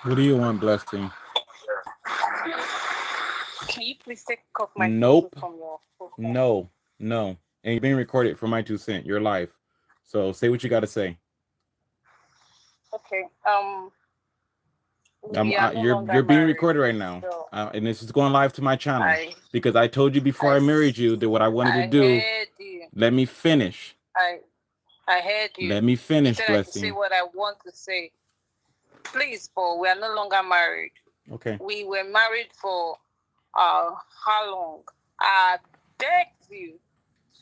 What do you want, Blessing? Can you please take off my photo Nope. from your profile? No. No. And you're being recorded for my 2 cents. You're live. So say what you got to say. Okay. We are no longer You're being married, recorded right now, so and this is going live to my channel I because I told you before I I married you that what I wanted to I do. heard you. Let me finish. I I heard you. Let me You finish, said I can say Blessing. what I want to say. Please, Paul, we are no longer married. Okay. We were married for how long? I begged you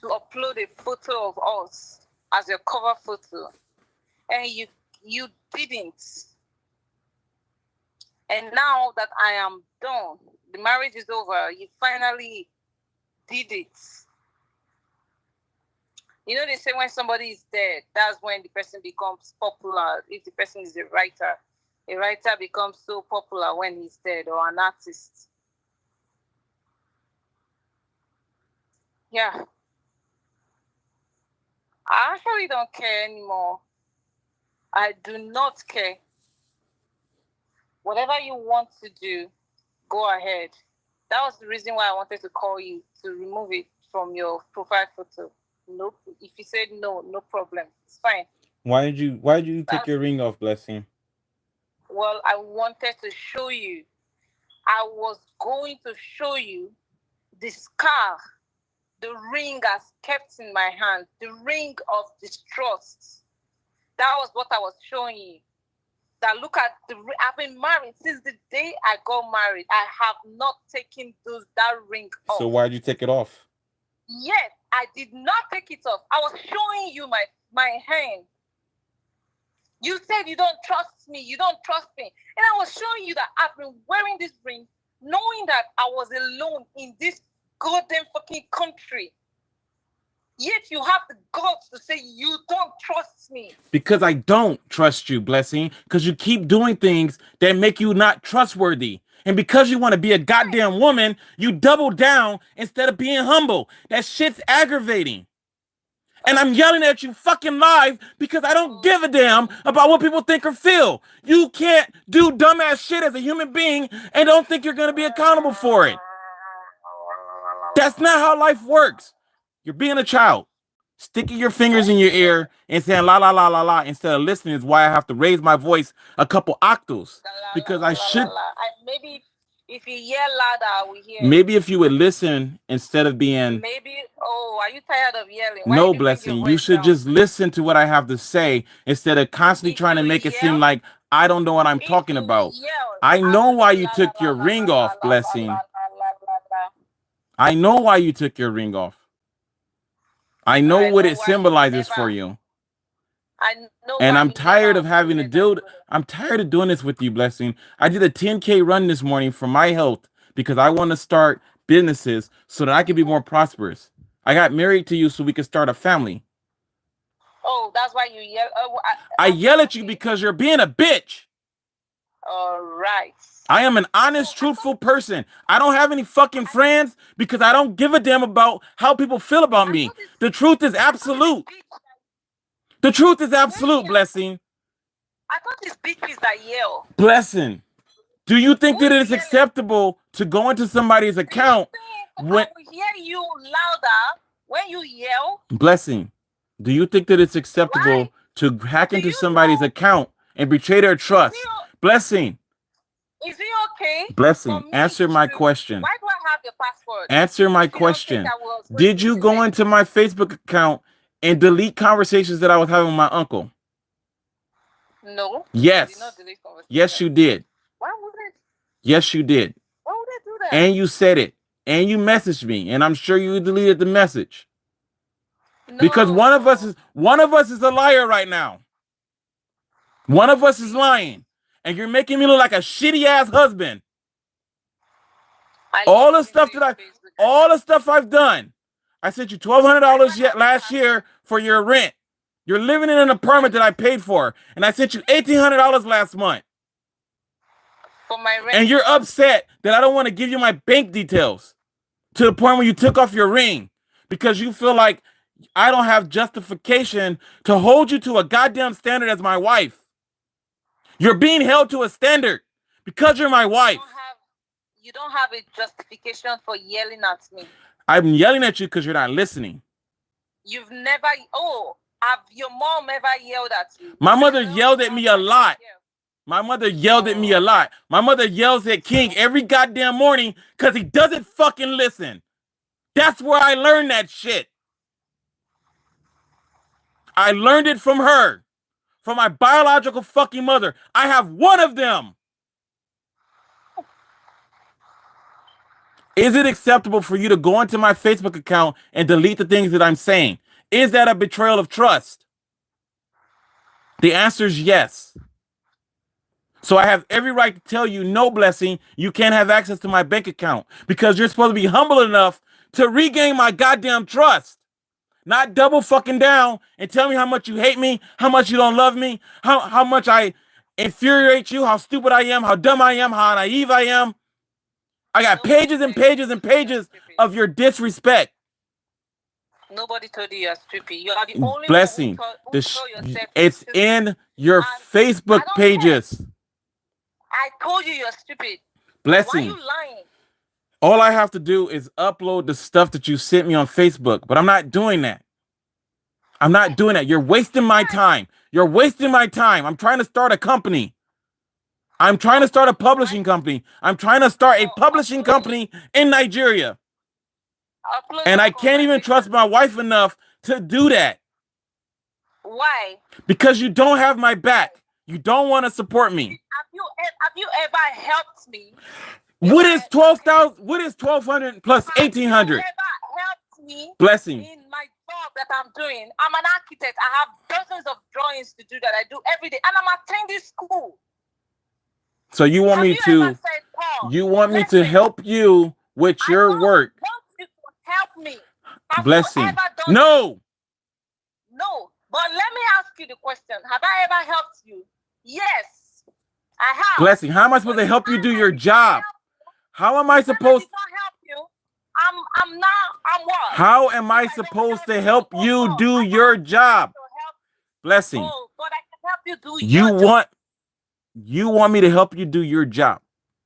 to upload a photo of us as your cover photo, and you didn't. And now that I am done, the marriage is over, you finally did it. You know, they say when somebody is dead, that's when the person becomes popular. If the person is a writer becomes so popular when he's dead, or an artist. Yeah. I actually don't care anymore. I do not care. Whatever you want to do, go ahead. That was the reason why I wanted to call you to remove it from your profile photo. Nope. If you said no, no problem. It's fine. Why did you take your ring off, Blessing? Well, I wanted to show you. I was going to show you the scar the ring has kept in my hand, the ring of distrust. That was what I was showing you. That look at I've been married since the day I got married. I have not taken that ring off. So why'd you take it off? Yes, I did not take it off. I was showing you my hand. You said you don't trust me. You don't trust me. And I was showing you that I've been wearing this ring, knowing that I was alone in this goddamn fucking country. Yet you have the guts to say you don't trust me. Because I don't trust you, Blessing. Because you keep doing things that make you not trustworthy. And because you want to be a goddamn woman, you double down instead of being humble. That shit's aggravating. And I'm yelling at you fucking live because I don't give a damn about what people think or feel. You can't do dumbass shit as a human being and don't think you're going to be accountable for it. That's not how life works. You're being a child. Sticking your fingers in your ear and saying la la la la la instead of listening is why I have to raise my voice a couple octaves. Because I should. Maybe if you yell louder, we hear. Maybe if you would listen instead of being. Maybe. Oh, are you tired of yelling? Why no, Blessing. You should just listen to what I have to say instead of constantly trying to make it seem like I don't know what I'm talking about. I know why you took your ring off, Blessing. I know why you took your ring off. I know what it symbolizes for you. And I'm tired of having to deal. I'm tired of doing this with you, Blessing. I did a 10K run this morning for my health because I want to start businesses so that I can be more prosperous. I got married to you so we could start a family. Oh, that's why you yell. I yell at you because you're being a bitch. All right. I am an honest, truthful person. I don't have any fucking friends because I don't give a damn about how people feel about me. The truth is absolute. The truth is absolute, Blessing. I thought it's bitches that yell. Blessing, do you think that it is acceptable to go into somebody's account when I will hear you louder when you yell? Blessing, do you think that it's acceptable to hack into somebody's account and betray their trust? Blessing. Is it okay? Blessing, answer my question. Why do I have your password? Answer my question. Did you go into my Facebook account and delete conversations that I was having with my uncle? No. Yes. Yes, you did. Why would it? Yes, you did. Why would I do that? And you said it. And you messaged me. And I'm sure you deleted the message. No. Because one of us is a liar right now. One of us is lying. And you're making me look like a shitty ass husband. All the stuff I've done. I sent you $1,200 last year for your rent. You're living in an apartment that I paid for, and I sent you $1,800 last month. For my rent. And you're upset that I don't want to give you my bank details to the point where you took off your ring because you feel like I don't have justification to hold you to a goddamn standard as my wife. You're being held to a standard Because you're my wife. You don't have a justification for yelling at me. I'm yelling at you because you're not listening. You've never. Oh, have your mom ever yelled at you? My mother yelled at me a lot. My mother yelled at me a lot. My mother yells at King every goddamn morning because he doesn't fucking listen. That's where I learned that shit. I learned it from her. From my biological fucking mother. I have one of them. Is it acceptable for you to go into my Facebook account and delete the things that I'm saying? Is that a betrayal of trust? The answer is yes. So I have every right to tell you, no, Blessing, you can't have access to my bank account because you're supposed to be humble enough to regain my goddamn trust. Not double fucking down and tell me how much you hate me, how much you don't love me, how much I infuriate you, how stupid I am, how dumb I am, how naive I am. I got pages and pages and pages of your disrespect. Nobody told you you're stupid. You are the only Blessing. one who told yourself it's in your Facebook pages. I told you you're stupid. Blessing. Why are you lying? All I have to do is upload the stuff that you sent me on Facebook, but I'm not doing that. I'm not doing that. You're wasting my time. You're wasting my time. I'm trying to start a company. I'm trying to start a publishing company. I'm trying to start a publishing company in Nigeria. And I can't even trust my wife enough to do that. Why? Because you don't have my back. You don't want to support me. Have you ever helped me? What is 12,000? What is 1,200 plus 1,800? Have you ever helped me? Blessing. In my job that I'm doing. I'm an architect. I have dozens of drawings to do that I do every day. And I'm attending school. So you want me to help you with your work? I want you to help me. Blessing. No. No. But let me ask you the question. Have I ever helped you? Yes. I have. Blessing. How am I supposed to help you do your job? How am I supposed to help you? I'm what? How am I supposed to help you do your job? Blessing. Oh, but I can help you do your job. You want me to help you do your job?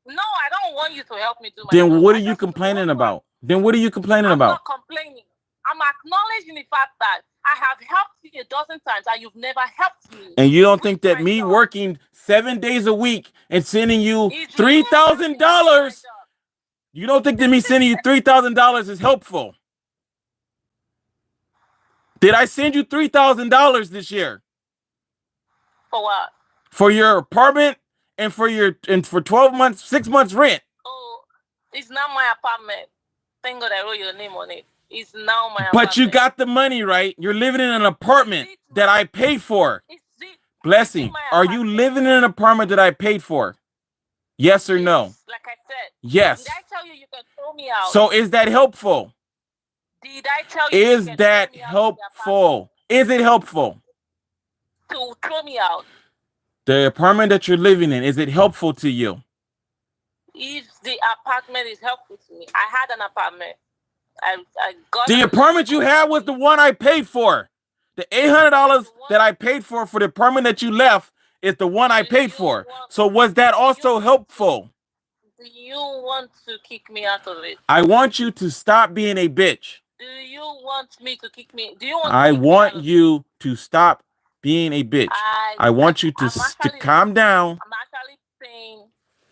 No, I don't want you to help me do my job. Then what are you complaining about? I'm not complaining. I'm acknowledging the fact that I have helped you a dozen times and you've never helped me. And you don't think that me working 7 days a week and sending you $3,000, you don't think that me sending you $3,000 is helpful? Did I send you $3,000 this year? For what? For your apartment and for 12 months, 6 months rent. Oh, it's not my apartment. Thank God I wrote your name on it. It's now my apartment. But you got the money, right? You're living in an apartment that I paid for. Blessing, are you living in an apartment that I paid for? Yes or no? Like I said. Yes. Did I tell you can throw me out? So is that helpful? Did I tell you Is that helpful? Is it helpful? To throw me out. The apartment that you're living in, is it helpful to you? If the apartment is helpful to me, I had an apartment. I got the apartment you had was the one I paid for. The $800 that I paid for the apartment that you left is the one I paid for. So was that also helpful? Do you want to kick me out of it? I want you to stop being a bitch. Do you want me to kick me? Do you want? I want you to stop being a bitch. I want you to calm down. I'm actually saying,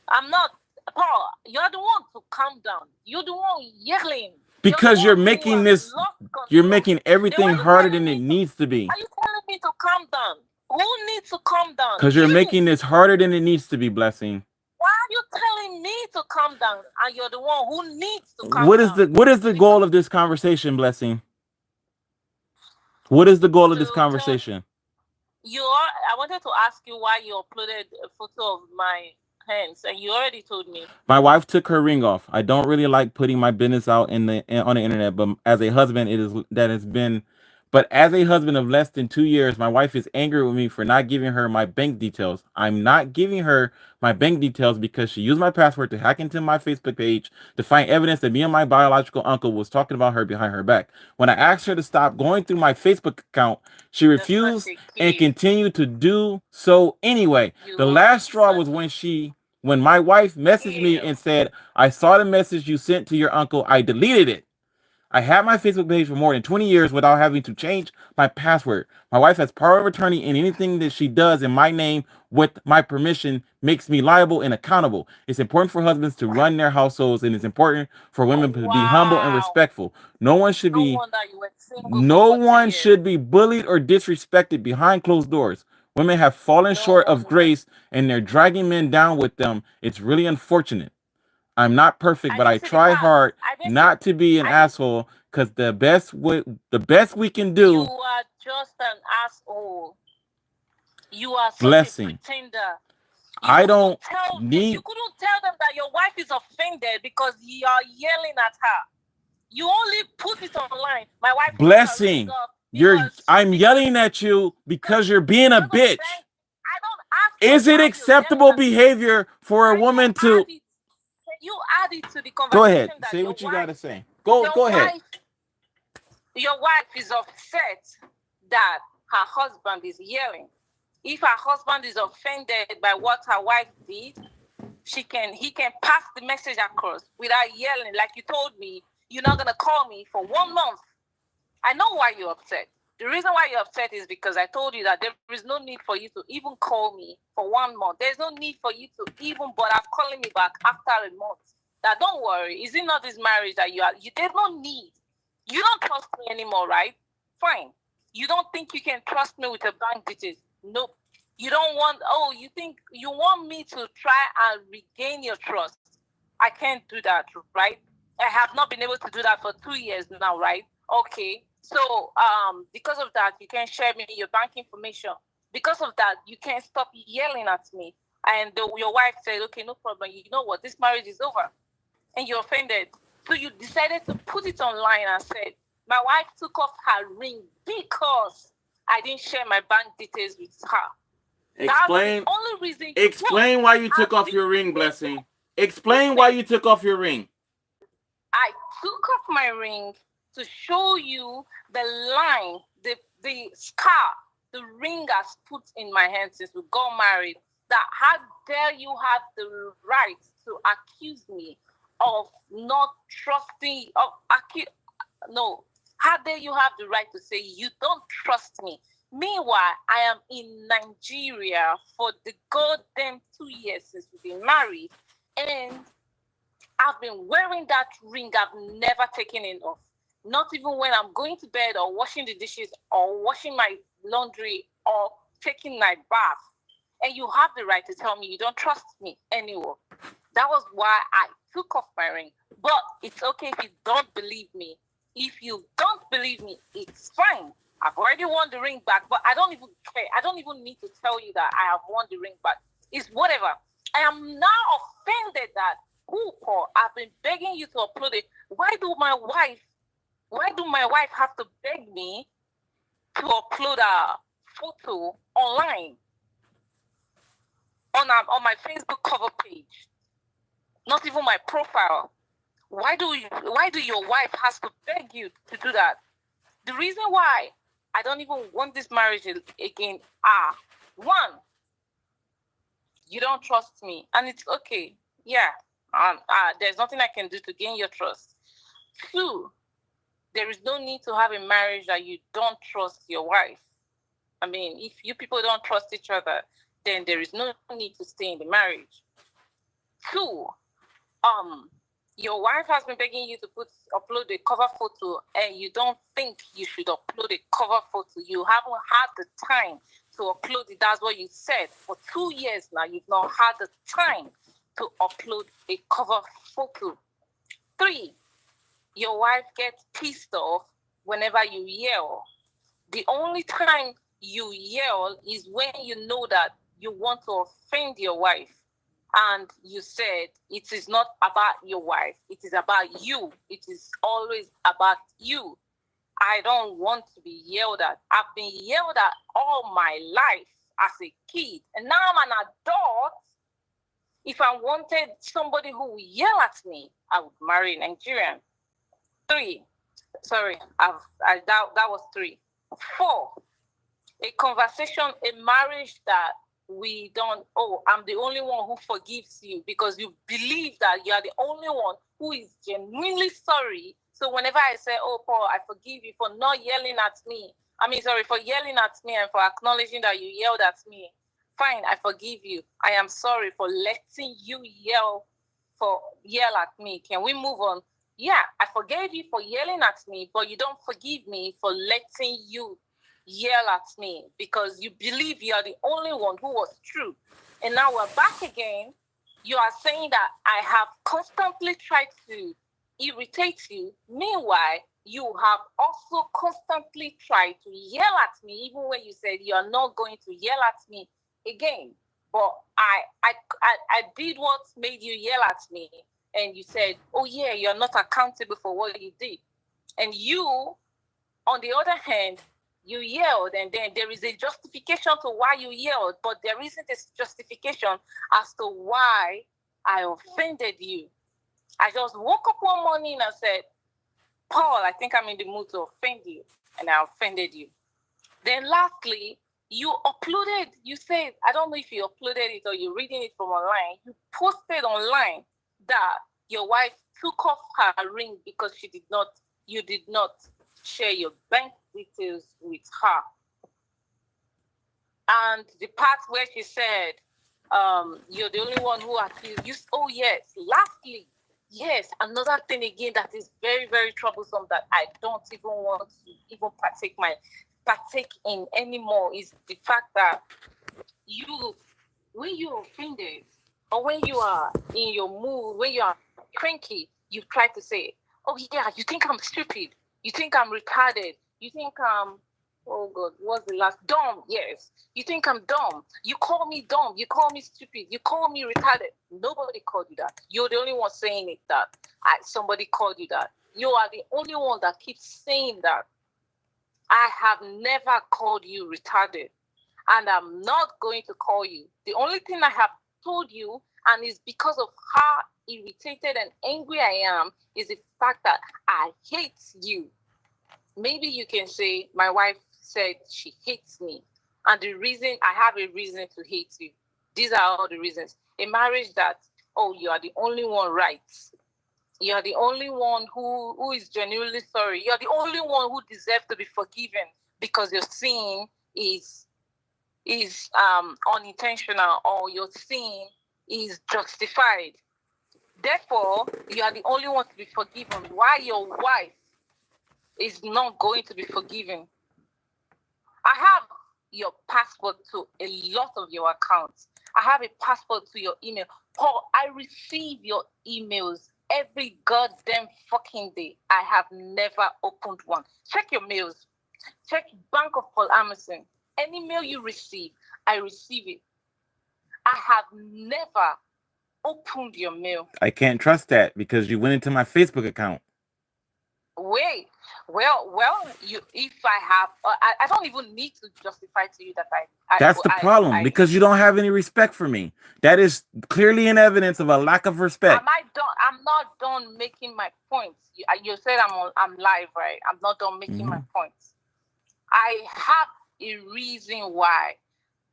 I'm not, Paul, you're the one to calm down. You're the one yelling. Because you're making everything harder than it needs to be. Are you telling me to calm down? Who needs to calm down? Because you're making this harder than it needs to be, Blessing. Why are you telling me to calm down and you're the one who needs to calm down? What is the goal of this conversation, Blessing? What is the goal of this conversation? I wanted to ask you why you uploaded a photo of my hands, and you already told me. My wife took her ring off. I don't really like putting my business out on the internet, but as a husband, but as a husband of less than 2 years, my wife is angry with me for not giving her my bank details. I'm not giving her my bank details because she used my password to hack into my Facebook page to find evidence that me and my biological uncle was talking about her behind her back. When I asked her to stop going through my Facebook account, she refused and continued to do so anyway. The last straw was when she When my wife messaged me Yeah. and said, I saw the message you sent to your uncle, I deleted it. I had my Facebook page for more than 20 years without having to change my password. My wife has power of attorney, and anything that she does in my name with my permission makes me liable and accountable. It's important for husbands to run their households, and it's important for women to be humble and Wow. respectful. No one should No be wonder you were single for no 40 one years. should be bullied or disrespected behind closed doors. Women have fallen No short of wonder. grace and they're dragging men down with them. It's really unfortunate. I'm not perfect, I but didn't I see the try part. hard I didn't see. not to be an I didn't. asshole because the best we can You do, are just an asshole. You are such a blessing. pretender. You I couldn't don't tell them. You need couldn't tell them that your wife is offended because you are yelling at her. You only put it online. My wife took her ring blessing. off You're because I'm yelling at you because you're being a you're not bitch. saying. I don't ask you Is it why you're yelling acceptable at me. behavior for a Can you woman add to it? Can you add it to the go ahead, conversation that say what you gotta say. Go your ahead. wife is upset that her husband is yelling? If her husband is offended by what her wife did, he can pass the message across without yelling. Like you told me, you're not gonna call me for 1 month. I know why you're upset. The reason why you're upset is because I told you that there is no need for you to even call me for 1 month. There's no need for you to even bother calling me back after a month. That don't worry. Is it not this marriage that there's no need. You don't trust me anymore, right? Fine. You don't think you can trust me with your bank details? Nope. You don't want, you think you want me to try and regain your trust. I can't do that, right? I have not been able to do that for 2 years now, right? Okay. So, because of that, you can share me your bank information. Because of that, you can't stop yelling at me. And your wife said, okay, no problem. You know what? This marriage is over. And you're offended. So you decided to put it online and said, my wife took off her ring because I didn't share my bank details with her. Explain. That's the only reason. Explain why you took off your ring, blessing. Explain why you took off your ring. I took off my ring to show you the line, the scar the ring has put in my hand since we got married. That how dare you have the right to accuse me of not trusting, no. How dare you have the right to say you don't trust me? Meanwhile, I am in Nigeria for the goddamn 2 years since we've been married, and I've been wearing that ring. I've never taken it off. Not even when I'm going to bed or washing the dishes or washing my laundry or taking my bath. And you have the right to tell me you don't trust me anymore. That was why I took off my ring. But it's okay if you don't believe me. If you don't believe me, it's fine. I've already won the ring back, but I don't even care. I don't even need to tell you that I have won the ring back. It's whatever. I am now offended that, Paul, I've been begging you to upload it. Why do my wife have to beg me to upload a photo online on my Facebook cover page? Not even my profile. Why do your wife has to beg you to do that? The reason why I don't even want this marriage again are, one, you don't trust me, and it's okay. Yeah, there's nothing I can do to gain your trust. Two, there is no need to have a marriage that you don't trust your wife. I mean, if you people don't trust each other, then there is no need to stay in the marriage. Two, your wife has been begging you to upload a cover photo, and you don't think you should upload a cover photo. You haven't had the time to upload it. That's what you said. For 2 years now, you've not had the time to upload a cover photo. Three, your wife gets pissed off whenever you yell. The only time you yell is when you know that you want to offend your wife. And you said it is not about your wife. It is about you. It is always about you. I don't want to be yelled at. I've been yelled at all my life as a kid. And now I'm an adult. If I wanted somebody who would yell at me, I would marry a Nigerian. Three. Sorry, that was three. Four. A conversation, a marriage that we don't, oh, I'm the only one who forgives you because you believe that you are the only one who is genuinely sorry. So whenever I say, oh, Paul, I forgive you for not yelling at me. For yelling at me and for acknowledging that you yelled at me. Fine, I forgive you. I am sorry for letting you yell at me. Can we move on? Yeah, I forgave you for yelling at me, but you don't forgive me for letting you yell at me because you believe you are the only one who was true. And now we're back again. You are saying that I have constantly tried to irritate you. Meanwhile, you have also constantly tried to yell at me, even when you said you are not going to yell at me again. But I did what made you yell at me. And you said, oh yeah, you're not accountable for what you did. And you, on the other hand, you yelled, and then there is a justification to why you yelled, but there isn't a justification as to why I offended you. I just woke up one morning and said, Paul, I think I'm in the mood to offend you, and I offended you. Then lastly, you said, I don't know if you uploaded it or you're reading it from online, you posted online that your wife took off her ring because you did not share your bank details with her. And the part where she said, you're the only one who accused you. Oh, yes. Lastly, yes, another thing again that is very, very troublesome that I don't even want to even partake in anymore is the fact that when you're offended or when you are in your mood, when you are cranky, you try to say, oh, yeah, you think I'm stupid. You think I'm retarded. You think I'm, oh God, what's the last? Dumb, yes. You think I'm dumb. You call me dumb. You call me stupid. You call me retarded. Nobody called you that. You're the only one saying it that somebody called you that. You are the only one that keeps saying that. I have never called you retarded. And I'm not going to call you. The only thing I have told you, and it's because of how irritated and angry I am, is the fact that I hate you. Maybe you can say, my wife said she hates me. And the reason, I have a reason to hate you. These are all the reasons. A marriage that, oh, you are the only one right. You are the only one who is genuinely sorry. You are the only one who deserves to be forgiven because your sin is unintentional or your sin is justified. Therefore, you are the only one to be forgiven. Why your wife is not going to be forgiven? I have your password to a lot of your accounts. I have a password to your email. Paul, I receive your emails every goddamn fucking day. I have never opened one. Check your mails. Check Bank of Paul Emerson. Any mail you receive, I receive it. I have never opened your mail. I can't trust that because you went into my Facebook account. Wait, well, if I have, I don't even need to justify to you that That's the problem, because you don't have any respect for me. That is clearly an evidence of a lack of respect. I'm not done making my points. You said I'm live, right? I'm not done making my points. I have a reason why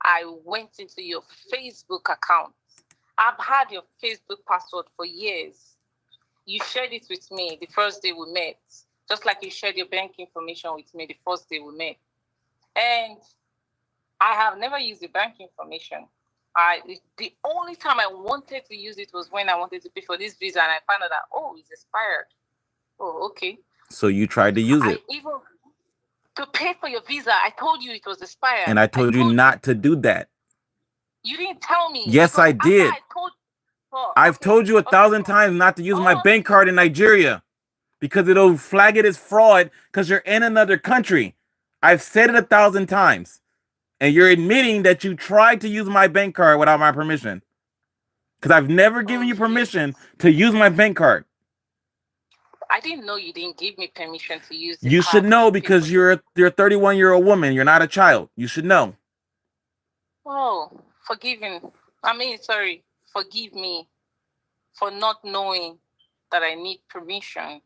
I went into your Facebook account. I've had your Facebook password for years. You shared it with me the first day we met, just like you shared your bank information with me the first day we met. And I have never used the bank information. The only time I wanted to use it was when I wanted to pay for this visa, and I found out that, oh, it's expired. Oh, okay. So you tried to use it. Even to pay for your visa, I told you it was expired. And I told you not to do that. You didn't tell me. Yes, I did. I've told you 1,000 times not to use my bank card in Nigeria because it'll flag it as fraud because you're in another country. I've said it 1,000 times. And you're admitting that you tried to use my bank card without my permission. Because I've never given you permission to use my bank card. I didn't know you didn't give me permission to use the You card should know because you're a 31-year-old woman. You're not a child. You should know. Oh, forgive me for not knowing that I need permission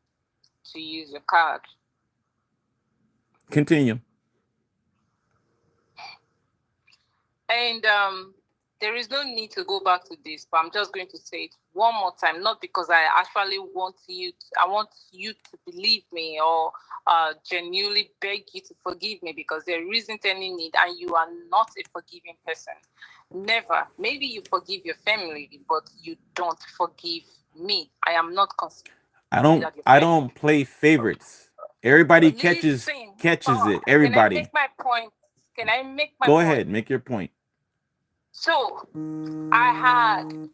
to use your card. Continue. And there is no need to go back to this, but I'm just going to say it one more time, not because I actually want you to believe me or genuinely beg you to forgive me, because there isn't any need, and you are not a forgiving person. Never. Maybe you forgive your family, but you don't forgive me. I am not considered your I friend. don't play favorites. Everybody Listen, catches it. can I Everybody. make my point? Can I make my Go point? ahead, make your point. So I had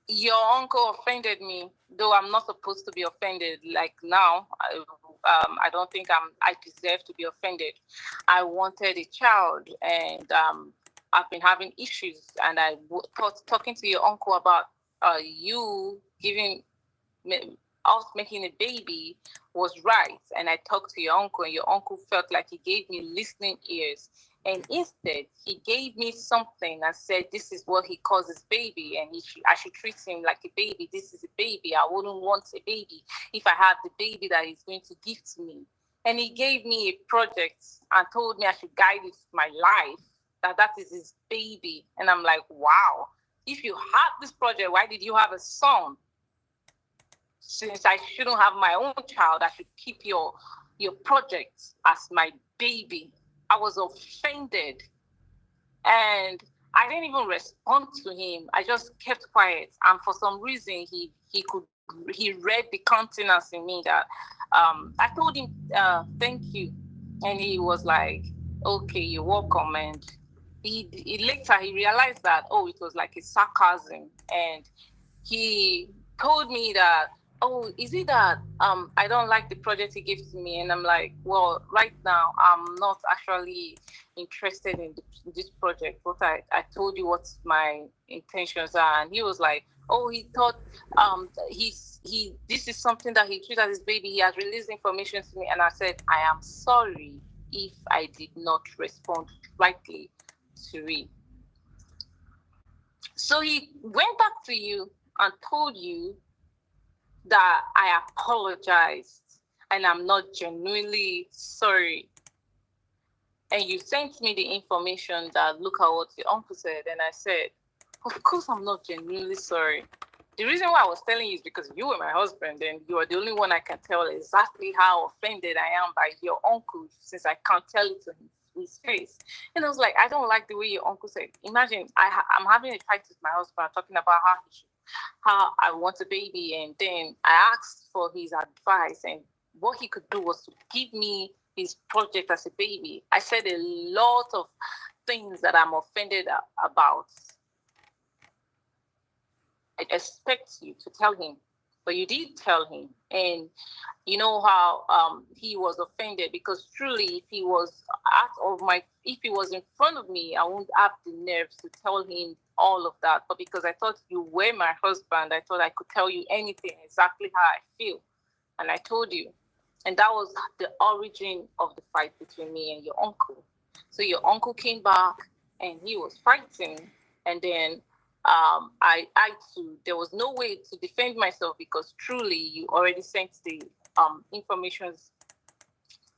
your uncle offended me, though I'm not supposed to be offended. Like now, I don't think I deserve to be offended. I wanted a child, and I've been having issues, and I thought talking to your uncle about you giving me, us making a baby was right. And I talked to your uncle, and your uncle felt like he gave me listening ears. And instead, he gave me something and said, this is what he calls his baby, and I should treat him like a baby. This is a baby. I wouldn't want a baby if I had the baby that he's going to give to me. And he gave me a project and told me I should guide it my life, that is his baby. And I'm like, wow, if you had this project, why did you have a son? Since I shouldn't have my own child, I should keep your project as my baby. I was offended, and I didn't even respond to him. I just kept quiet, and for some reason he read the countenance in me that I told him thank you, and he was like, okay, you're welcome. And he later he realized that, oh, it was like a sarcasm, and he told me that, oh, is it that I don't like the project he gave to me? And I'm like, well, right now I'm not actually interested in this project. But I told you what my intentions are. And he was like, oh, he thought this is something that he treated as his baby. He has released information to me. And I said, I am sorry if I did not respond rightly to it. So he went back to you and told you that I apologized and I'm not genuinely sorry. And you sent me the information that look at what your uncle said. And I said, of course I'm not genuinely sorry. The reason why I was telling you is because you were my husband, and you are the only one I can tell exactly how offended I am by your uncle, since I can't tell it to his face. And I was like, I don't like the way your uncle said. Imagine I'm having a fight with my husband, talking about how I want a baby, and then I asked for his advice, and what he could do was to give me his project as a baby. I said a lot of things that I'm offended about. I expect you to tell him, but you did tell him. And you know how he was offended, because truly, if he was in front of me, I wouldn't have the nerves to tell him all of that. But because I thought you were my husband, I thought I could tell you anything, exactly how I feel. And I told you. And that was the origin of the fight between me and your uncle. So your uncle came back and he was fighting. And then there was no way to defend myself, because truly you already sent the information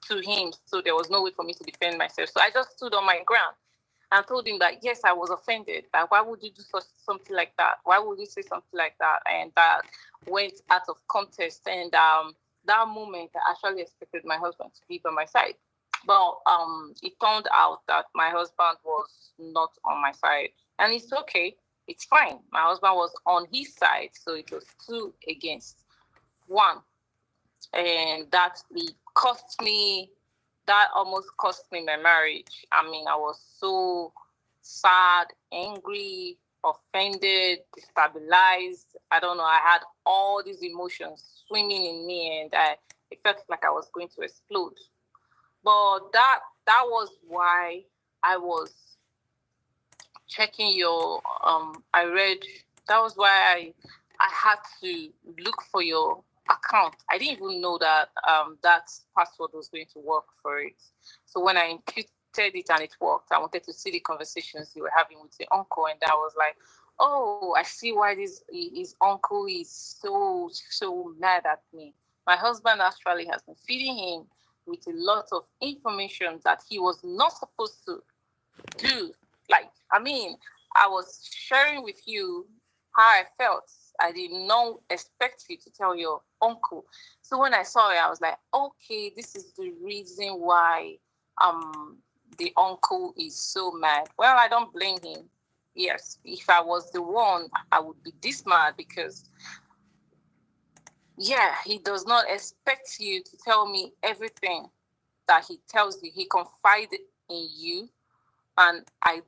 to him. So there was no way for me to defend myself. So I just stood on my ground and told him that, yes, I was offended. That why would you do something like that? Why would you say something like that? And that went out of context. And that moment, I actually expected my husband to be by my side. But it turned out that my husband was not on my side. And it's okay. It's fine. My husband was on his side. So it was 2 against 1. And that almost cost me my marriage. I mean, I was so sad, angry, offended, destabilized. I don't know. I had all these emotions swimming in me, and it felt like I was going to explode. But that was why I was checking your. That was why I had to look for your account. I didn't even know that that password was going to work for it. So when I imputed it and it worked, I wanted to see the conversations you were having with your uncle, and I was like, oh, I see why his uncle is so mad at me. My husband actually has been feeding him with a lot of information that he was not supposed to. dude, like, I mean, I was sharing with you how I felt. I did not expect you to tell your uncle. So when I saw it, I was like, okay, this is the reason why the uncle is so mad. Well, I don't blame him. Yes, if I was the one, I would be this mad because, yeah, he does not expect you to tell me everything that he tells you. He confided in you, and I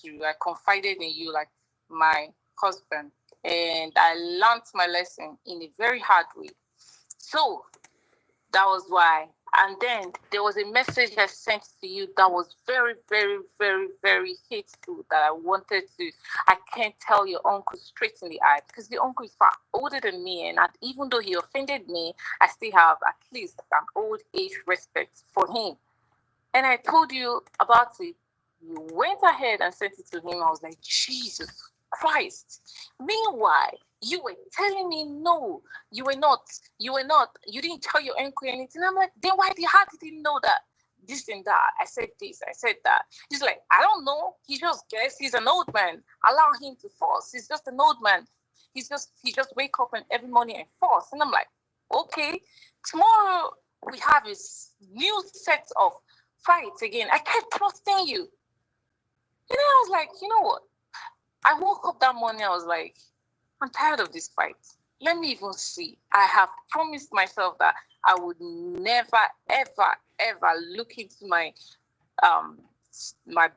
too, I confided in you like my husband, and I learned my lesson in a very hard way. So that was why. And then there was a message I sent to you that was very, very, very, very hateful that I wanted to. I can't tell your uncle straight in the eye because the uncle is far older than me. And even though he offended me, I still have at least an old age respect for him. And I told you about it. You went ahead and sent it to him. I was like, Jesus Christ. Meanwhile, you were telling me no, you didn't tell your uncle anything. I'm like, then why did he know that? This and that. I said this, I said that. He's like, I don't know. He just guessed. He's an old man. Allow him to force. He's just an old man. He just wake up and every morning and force. And I'm like, okay, tomorrow we have a new set of fights again. I kept trusting you. And then I was like, you know what? I woke up that morning, I was like, I'm tired of this fight. Let me even see. I have promised myself that I would never, ever, ever look into my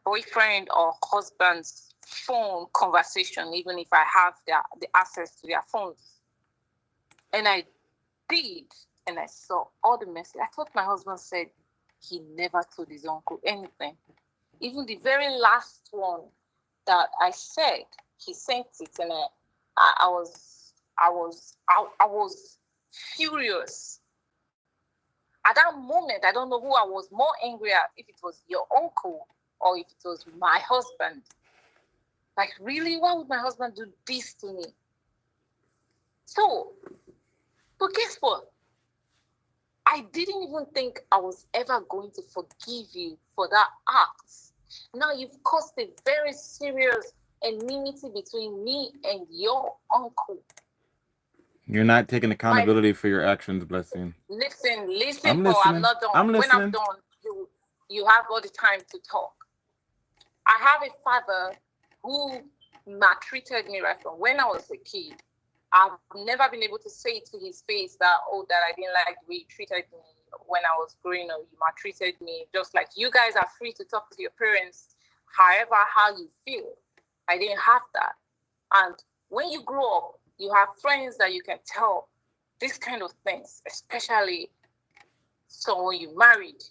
boyfriend or husband's phone conversation, even if I have the access to their phones. And I did, and I saw all the messages. I thought my husband said he never told his uncle anything. Even the very last one that I said, he sent it, and I was furious. At that moment, I don't know who I was more angry at, if it was your uncle or if it was my husband. Like, really? Why would my husband do this to me? So, but guess what? I didn't even think I was ever going to forgive you for that act. Now you've caused a very serious enmity between me and your uncle. You're not taking accountability for your actions, Blessing. Listen, I'm Paul. I'm listening. not done. I'm When I'm listening. done, you have all the time to talk. I have a father who maltreated me right from when I was a kid. I've never been able to say to his face that I didn't like the way you treated me when I was growing up. You maltreated me. Just like you guys are free to talk to your parents however how you feel. I didn't have that. And when you grow up, you have friends that you can tell this kind of things, especially someone you married.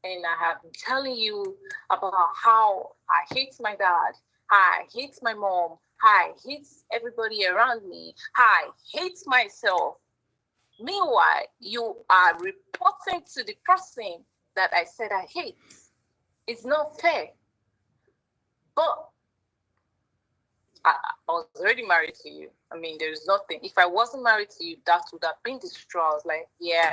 And I have been telling you about how I hate my dad, how I hate my mom, how I hate everybody around me, how I hate myself. Meanwhile, you are reporting to the person that I said I hate. It's not fair. But I was already married to you. I mean, there's nothing. If I wasn't married to you, that would have been the straw. I was like, yeah,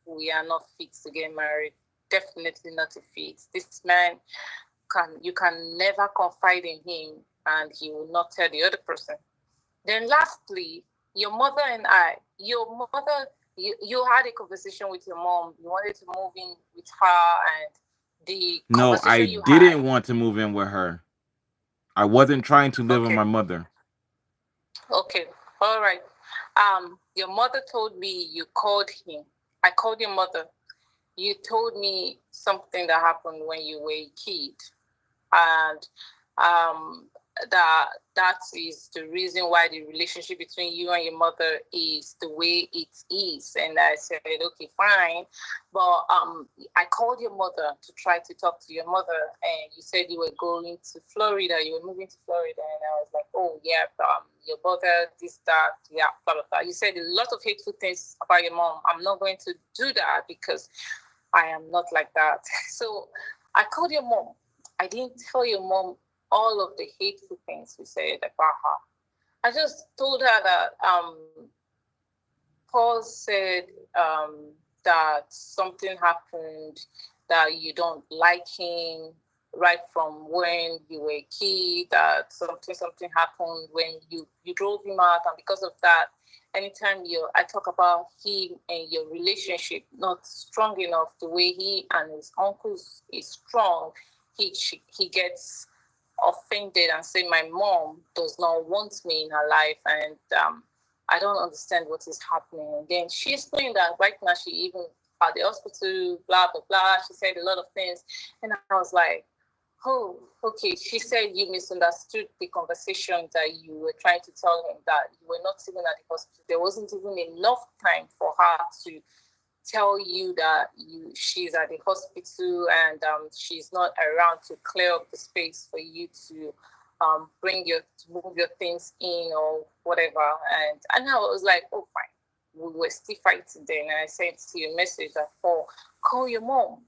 we are not fit to get married. Definitely not a fit. This man, you can never confide in him, and he will not tell the other person. Then lastly, your mother and I, you had a conversation with your mom. You wanted to move in with her, and the No, I conversation you didn't had. want to move in with her. I wasn't trying to live with Okay. my mother. Okay. All right. Your mother told me you called him. I called your mother. You told me something that happened when you were a kid, and that is the reason why the relationship between you and your mother is the way it is. And I said, okay, fine, but I called your mother to try to talk to your mother, and you said you were going to Florida, you were moving to Florida, and I was like, oh yeah, your mother, this, that, yeah, blah blah blah. You said a lot of hateful things about your mom. I'm not going to do that because I am not like that. So I called your mom. I didn't tell your mom all of the hateful things we said about her. I just told her that Paul said that something happened, that you don't like him, right from when you were a kid, that something happened when you drove him out, and because of that, anytime I talk about him and your relationship not strong enough the way he and his uncles is strong, he gets offended and say my mom does not want me in her life, and I don't understand what is happening. And then she explained that right now she even at the hospital, blah blah blah. She said a lot of things, and I was like, oh, okay. She said you misunderstood the conversation, that you were trying to tell him that you were not even at the hospital. There wasn't even enough time for her to tell you that she's at the hospital, and she's not around to clear up the space for you to move your things in or whatever. And I was like, oh fine. We were still fighting then, and I sent you a message that, oh, call your mom.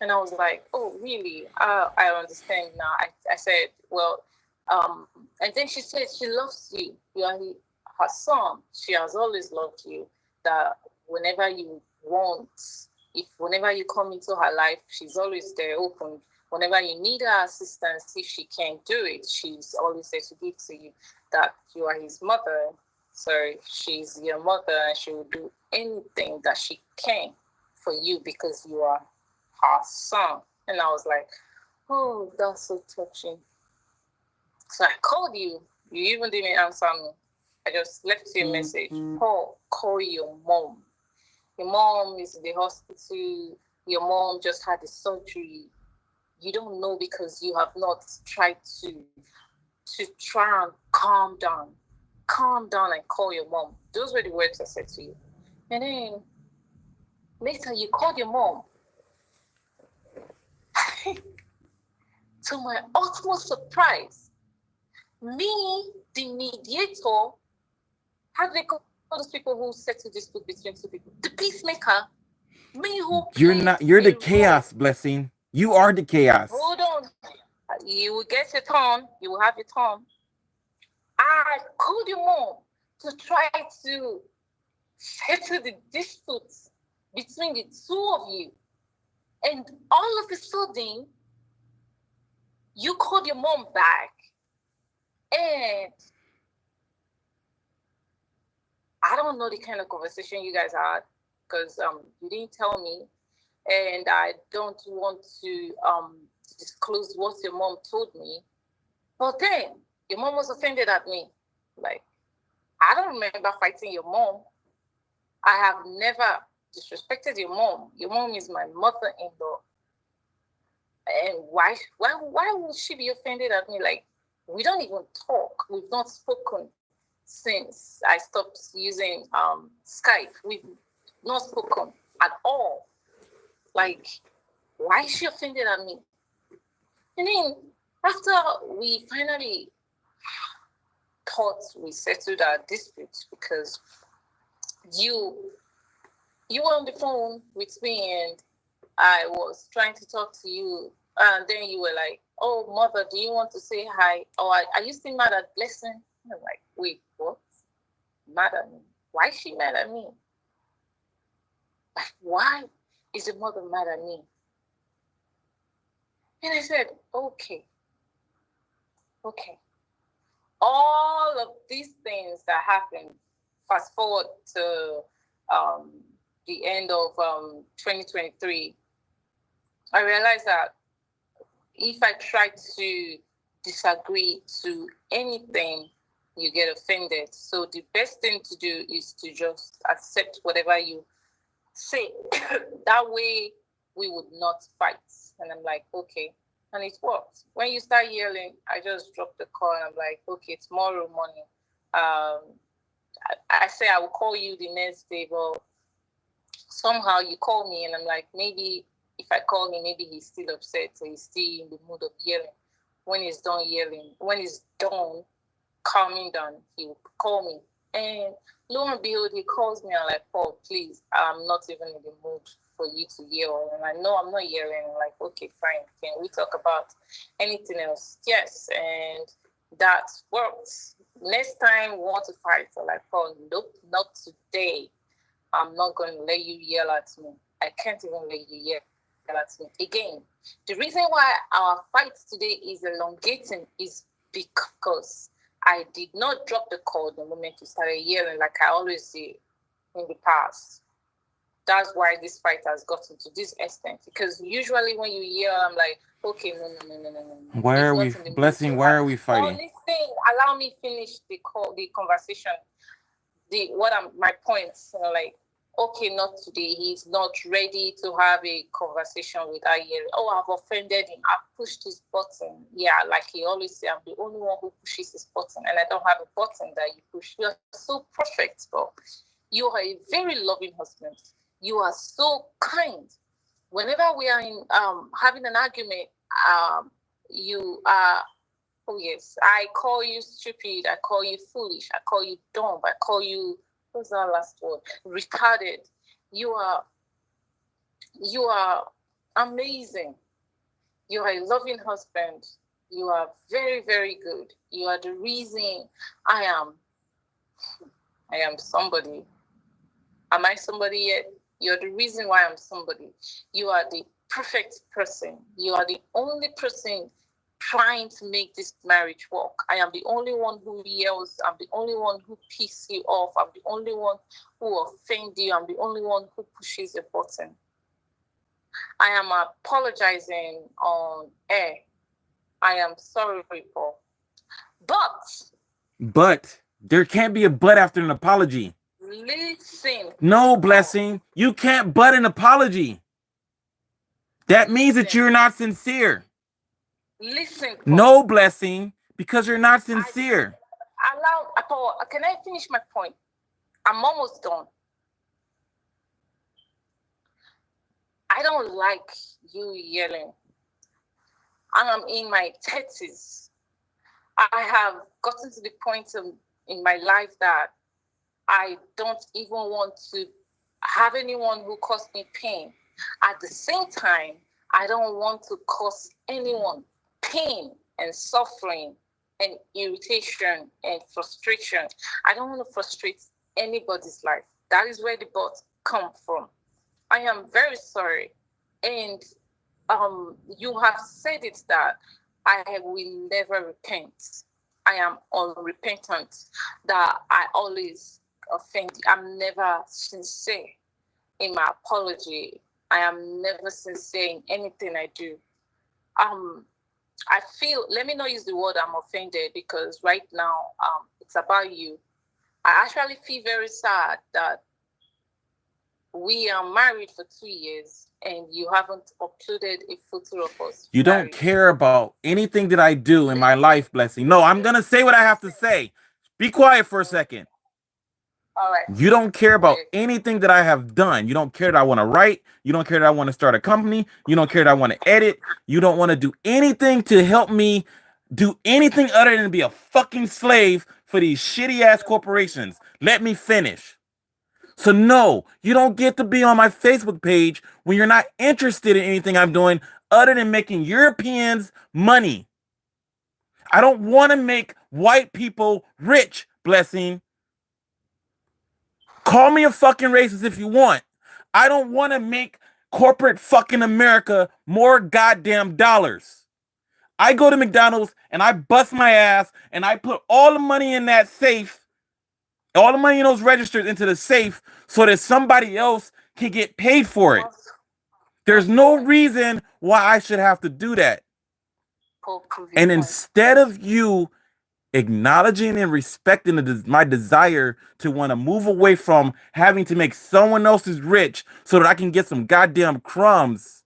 And I was like, oh, really? I understand now. I said, well, and then she said she loves you. You are her son. She has always loved you. That whenever you want, whenever you come into her life, she's always there, open. Whenever you need her assistance, if she can't do it, she's always there to give to you. That you are his mother. So she's your mother, and she will do anything that she can for you because you are her son. And I was like, oh, that's so touching. So I called you. You even didn't answer me. I just left you a message. Call your mom. Your mom is in the hospital. Your mom just had the surgery. You don't know because you have not tried to try and calm down. Calm down and call your mom. Those were the words I said to you. And then later you called your mom. To my utmost surprise, me, the mediator, how do they call those people who settle dispute between two people? The peacemaker. Me who you're the chaos, Blessing. You are the chaos. Hold on. You will get your turn. You will have your turn. I called your mom to try to settle the disputes between the two of you. And all of a sudden, you called your mom back, and I don't know the kind of conversation you guys had, because you didn't tell me, and I don't want to disclose what your mom told me. But then your mom was offended at me. Like, I don't remember fighting your mom. I have never disrespected your mom. Your mom is my mother-in-law. And why would she be offended at me? Like, we don't even talk. We've not spoken since I stopped using Skype. We've not spoken at all. Like, why is she offended at me? And then after we finally thought we settled our dispute, because you were on the phone with me and I was trying to talk to you, and then you were like, oh, mother, do you want to say hi? Or are you still mad at Blessing? I'm like, wait, what? Mad at me? Why is she mad at me? Like, why is the mother mad at me? And I said, okay. All of these things that happened, fast forward to the end of 2023, I realized that if I try to disagree to anything, you get offended. So the best thing to do is to just accept whatever you say. That way we would not fight. And I'm like, okay. And it worked. When you start yelling, I just dropped the call and I'm like, okay, tomorrow morning. I say I will call you the next day, but somehow you call me and I'm like, maybe if I call him, maybe he's still upset, so he's still in the mood of yelling. When he's done yelling, when he's done calming down, he will call me. And lo and behold, he calls me and I'm like, Paul, please, I'm not even in the mood for you to yell. And I know I'm not yelling. I'm like, okay, fine. Can we talk about anything else? Yes. And that works. Next time we want to fight, I'm like, Paul, nope, not today. I'm not going to let you yell at me. I can't even let you yell. Again, the reason why our fight today is elongating is because I did not drop the call the moment you started yelling like I always say in the past. That's why this fight has gotten to this extent. Because usually when you yell, I'm like, okay, no. Why It's are not we, in the mood Blessing? to Why have. are we Well, fighting? listen, allow me finish the conversation. My points, like, okay, not today. He's not ready to have a conversation with Ayeri. Oh, I've offended him. I've pushed his button. Yeah, like he always say, I'm the only one who pushes his button, and I don't have a button that you push. You're so perfect, bro. You are a very loving husband. You are so kind. Whenever we are in having an argument, you are. Oh yes, I call you stupid. I call you foolish. I call you dumb. I call you, what's that last word? Retarded. You are amazing. You are a loving husband. You are very, very good. You are the reason I am somebody. Am I somebody yet? You're the reason why I'm somebody. You are the perfect person. You are the only person trying to make this marriage work. I am the only one who yells. I'm the only one who pisses you off. I'm the only one who offends you. I'm the only one who pushes a button. I am apologizing on air. I am sorry, people. But there can't be a but after an apology. Listen. No, Blessing. You can't but an apology. That means that you're not sincere. Listen. No, Blessing, because you're not sincere. Can I finish my point? I'm almost done. I don't like you yelling. And I'm in my 30s. I have gotten to the point in my life that I don't even want to have anyone who cause me pain. At the same time, I don't want to cause anyone pain and suffering and irritation and frustration. I don't want to frustrate anybody's life. That is where the but come from. I am very sorry. And you have said it that I will never repent. I am unrepentant, that I always offend. I'm never sincere in my apology. I am never sincere in anything I do. I feel, let me not use the word I'm offended, because right now it's about you. I actually feel very sad that we are married for 2 years and you haven't uploaded a photo of us. You don't care about anything that I do in my life, Blessing. No, I'm going to say what I have to say. Be quiet for a second. All right. You don't care about anything that I have done. You don't care that I want to write. You don't care that I want to start a company. You don't care that I want to edit. You don't want to do anything to help me do anything other than be a fucking slave for these shitty ass corporations. Let me finish. So no, you don't get to be on my Facebook page when you're not interested in anything I'm doing other than making Europeans money. I don't want to make white people rich, Blessing. Call me a fucking racist if you want. I don't want to make corporate fucking America more goddamn dollars. I go to McDonald's and I bust my ass and I put all the money in that safe, all the money in those registers into the safe so that somebody else can get paid for it. There's no reason why I should have to do that. And instead of you acknowledging and respecting my desire to want to move away from having to make someone else's rich so that I can get some goddamn crumbs,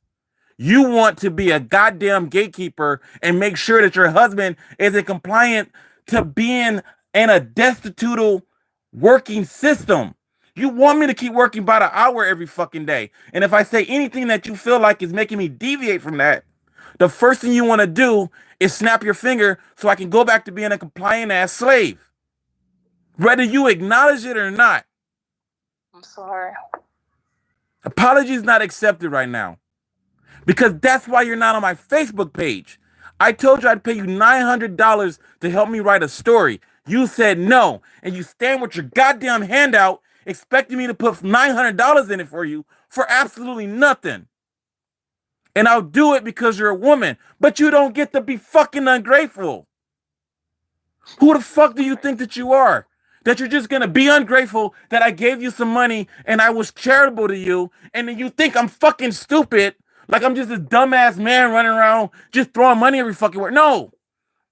you want to be a goddamn gatekeeper and make sure that your husband isn't compliant to being in a destitute working system. You want me to keep working by the hour every fucking day. And if I say anything that you feel like is making me deviate from that, the first thing you want to do is snap your finger so I can go back to being a compliant ass slave. Whether you acknowledge it or not. I'm sorry. Apologies not accepted right now. Because that's why you're not on my Facebook page. I told you I'd pay you $900 to help me write a story. You said no. And you stand with your goddamn handout expecting me to put $900 in it for you for absolutely nothing. And I'll do it because you're a woman. But you don't get to be fucking ungrateful. Who the fuck do you think that you are? That you're just gonna be ungrateful that I gave you some money and I was charitable to you, and then you think I'm fucking stupid, like I'm just this dumbass man running around just throwing money every fucking where. No,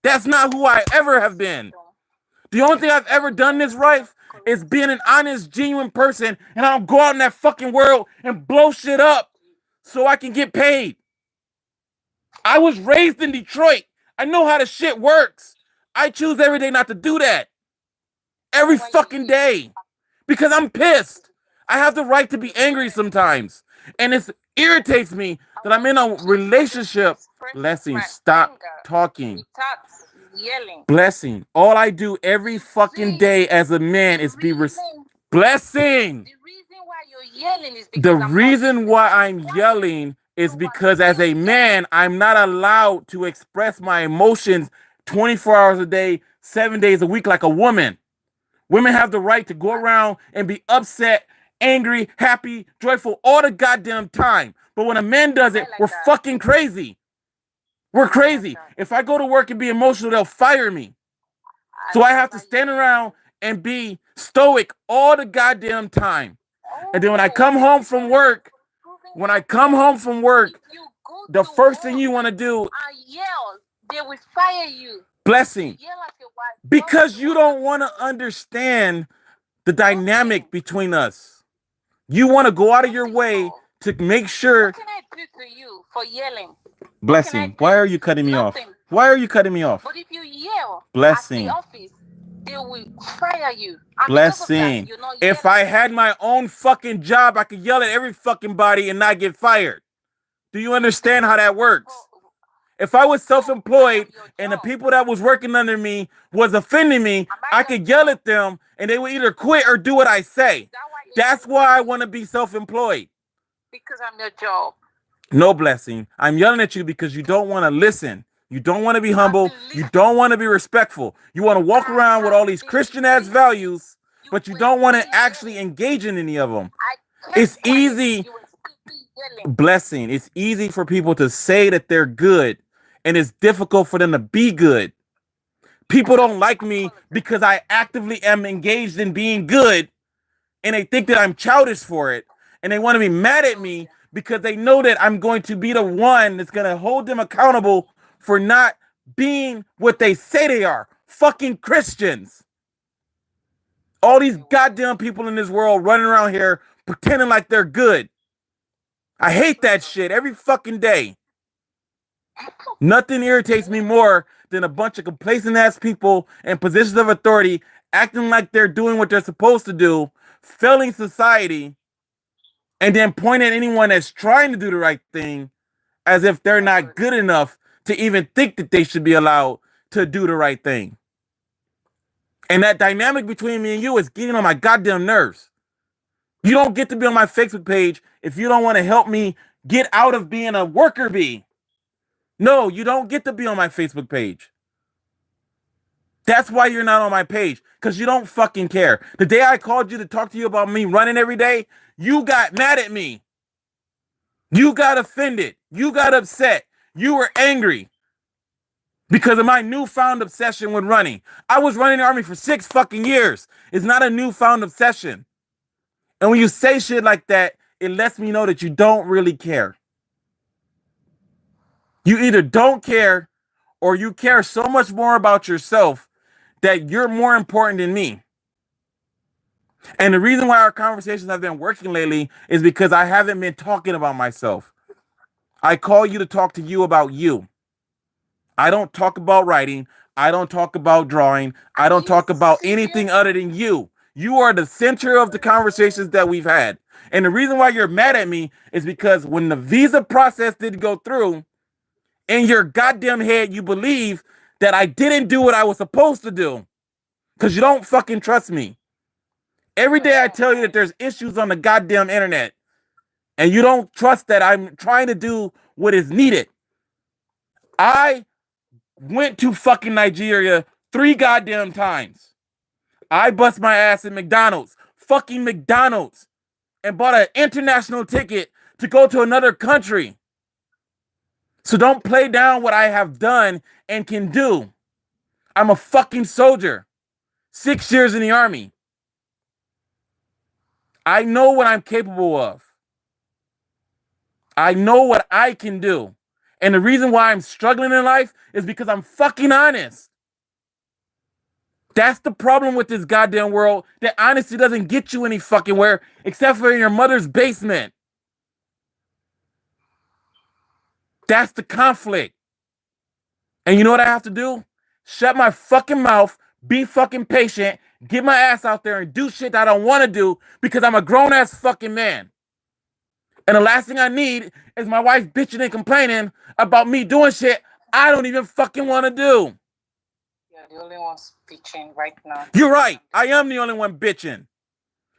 that's not who I ever have been. The only thing I've ever done in this life is being an honest, genuine person, and I don't go out in that fucking world and blow shit up so I can get paid. I was raised in Detroit. I know how the shit works. I choose every day not to do that. Every fucking day. Because I'm pissed. I have the right to be angry sometimes. And it irritates me that I'm in a relationship. Blessing, stop talking. Yelling. Blessing. All I do every fucking day as a man is be Blessing. The reason why you're yelling is because The reason why I'm yelling is because as a man, I'm not allowed to express my emotions 24 hours a day, 7 days a week like a woman. Women have the right to go around and be upset, angry, happy, joyful all the goddamn time. But when a man does it, we're fucking crazy. We're crazy. If I go to work and be emotional, they'll fire me. So I have to stand around and be stoic all the goddamn time. And then when I come home from work, the first thing you want to do, yell, they will fire you. Blessing, because you don't want to understand the dynamic between us. You want to go out of your way to make sure. What can I do to you for yelling? Blessing, why are you cutting me off? Why are you cutting me off? But if you yell Blessing, at the office, they will fire you. And Blessing, if I had my own fucking job, I could yell at every fucking body and not get fired. Do you understand how that works? If I was self-employed and the people that was working under me was offending me, I could yell at them and they would either quit or do what I say. That's why I want to be self-employed. Because I'm your job. No, Blessing. I'm yelling at you because you don't want to listen. You don't want to be humble. You don't want to be respectful. You want to walk around with all these Christian-ass values, but you don't want to actually engage in any of them. It's easy. Blessing. It's easy for people to say that they're good, and it's difficult for them to be good. People don't like me because I actively am engaged in being good, and they think that I'm childish for it, and they want to be mad at me because they know that I'm going to be the one that's going to hold them accountable for not being what they say they are. Fucking Christians. All these goddamn people in this world running around here pretending like they're good. I hate that shit every fucking day. Nothing irritates me more than a bunch of complacent ass people in positions of authority acting like they're doing what they're supposed to do, failing society, and then point at anyone that's trying to do the right thing as if they're not good enough to even think that they should be allowed to do the right thing. And that dynamic between me and you is getting on my goddamn nerves. You don't get to be on my Facebook page if you don't want to help me get out of being a worker bee. No, you don't get to be on my Facebook page. That's why you're not on my page, because you don't fucking care. The day I called you to talk to you about me running every day, you got mad at me. You got offended. You got upset. You were angry because of my newfound obsession with running. I was running the Army for 6 fucking years. It's not a newfound obsession. And when you say shit like that, it lets me know that you don't really care. You either don't care or you care so much more about yourself that you're more important than me. And the reason why our conversations have been working lately is because I haven't been talking about myself. I call you to talk to you about you. I don't talk about writing. I don't talk about drawing. I don't talk about anything other than you. You are the center of the conversations that we've had. And the reason why you're mad at me is because when the visa process didn't go through, in your goddamn head, you believe that I didn't do what I was supposed to do because you don't fucking trust me. Every day I tell you that there's issues on the goddamn internet and you don't trust that I'm trying to do what is needed. I went to fucking Nigeria 3 goddamn times. I bust my ass at McDonald's, fucking McDonald's, and bought an international ticket to go to another country. So don't play down what I have done and can do. I'm a fucking soldier. 6 years in the army. I know what I'm capable of. I know what I can do. And the reason why I'm struggling in life is because I'm fucking honest. That's the problem with this goddamn world, that honesty doesn't get you any fucking where except for in your mother's basement. That's the conflict. And you know what I have to do? Shut my fucking mouth, be fucking patient, get my ass out there and do shit that I don't want to do because I'm a grown ass fucking man. And the last thing I need is my wife bitching and complaining about me doing shit I don't even fucking want to do. You're the only one bitching right now. You're right. I am the only one bitching.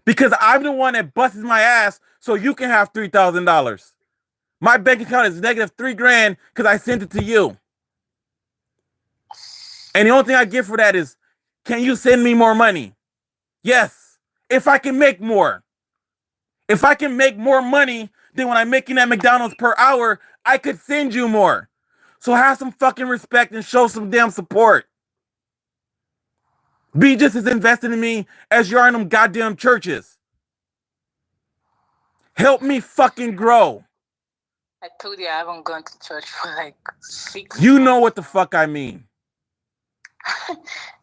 Because I'm the one that busts my ass so you can have $3,000. My bank account is negative $3,000 because I sent it to you. And the only thing I get for that is, can you send me more money? Yes. If I can make more. If I can make more money than when I'm making at McDonald's per hour, I could send you more. So have some fucking respect and show some damn support. Be just as invested in me as you are in them goddamn churches. Help me fucking grow. I told you I haven't gone to church for like 6 You know what the fuck I mean.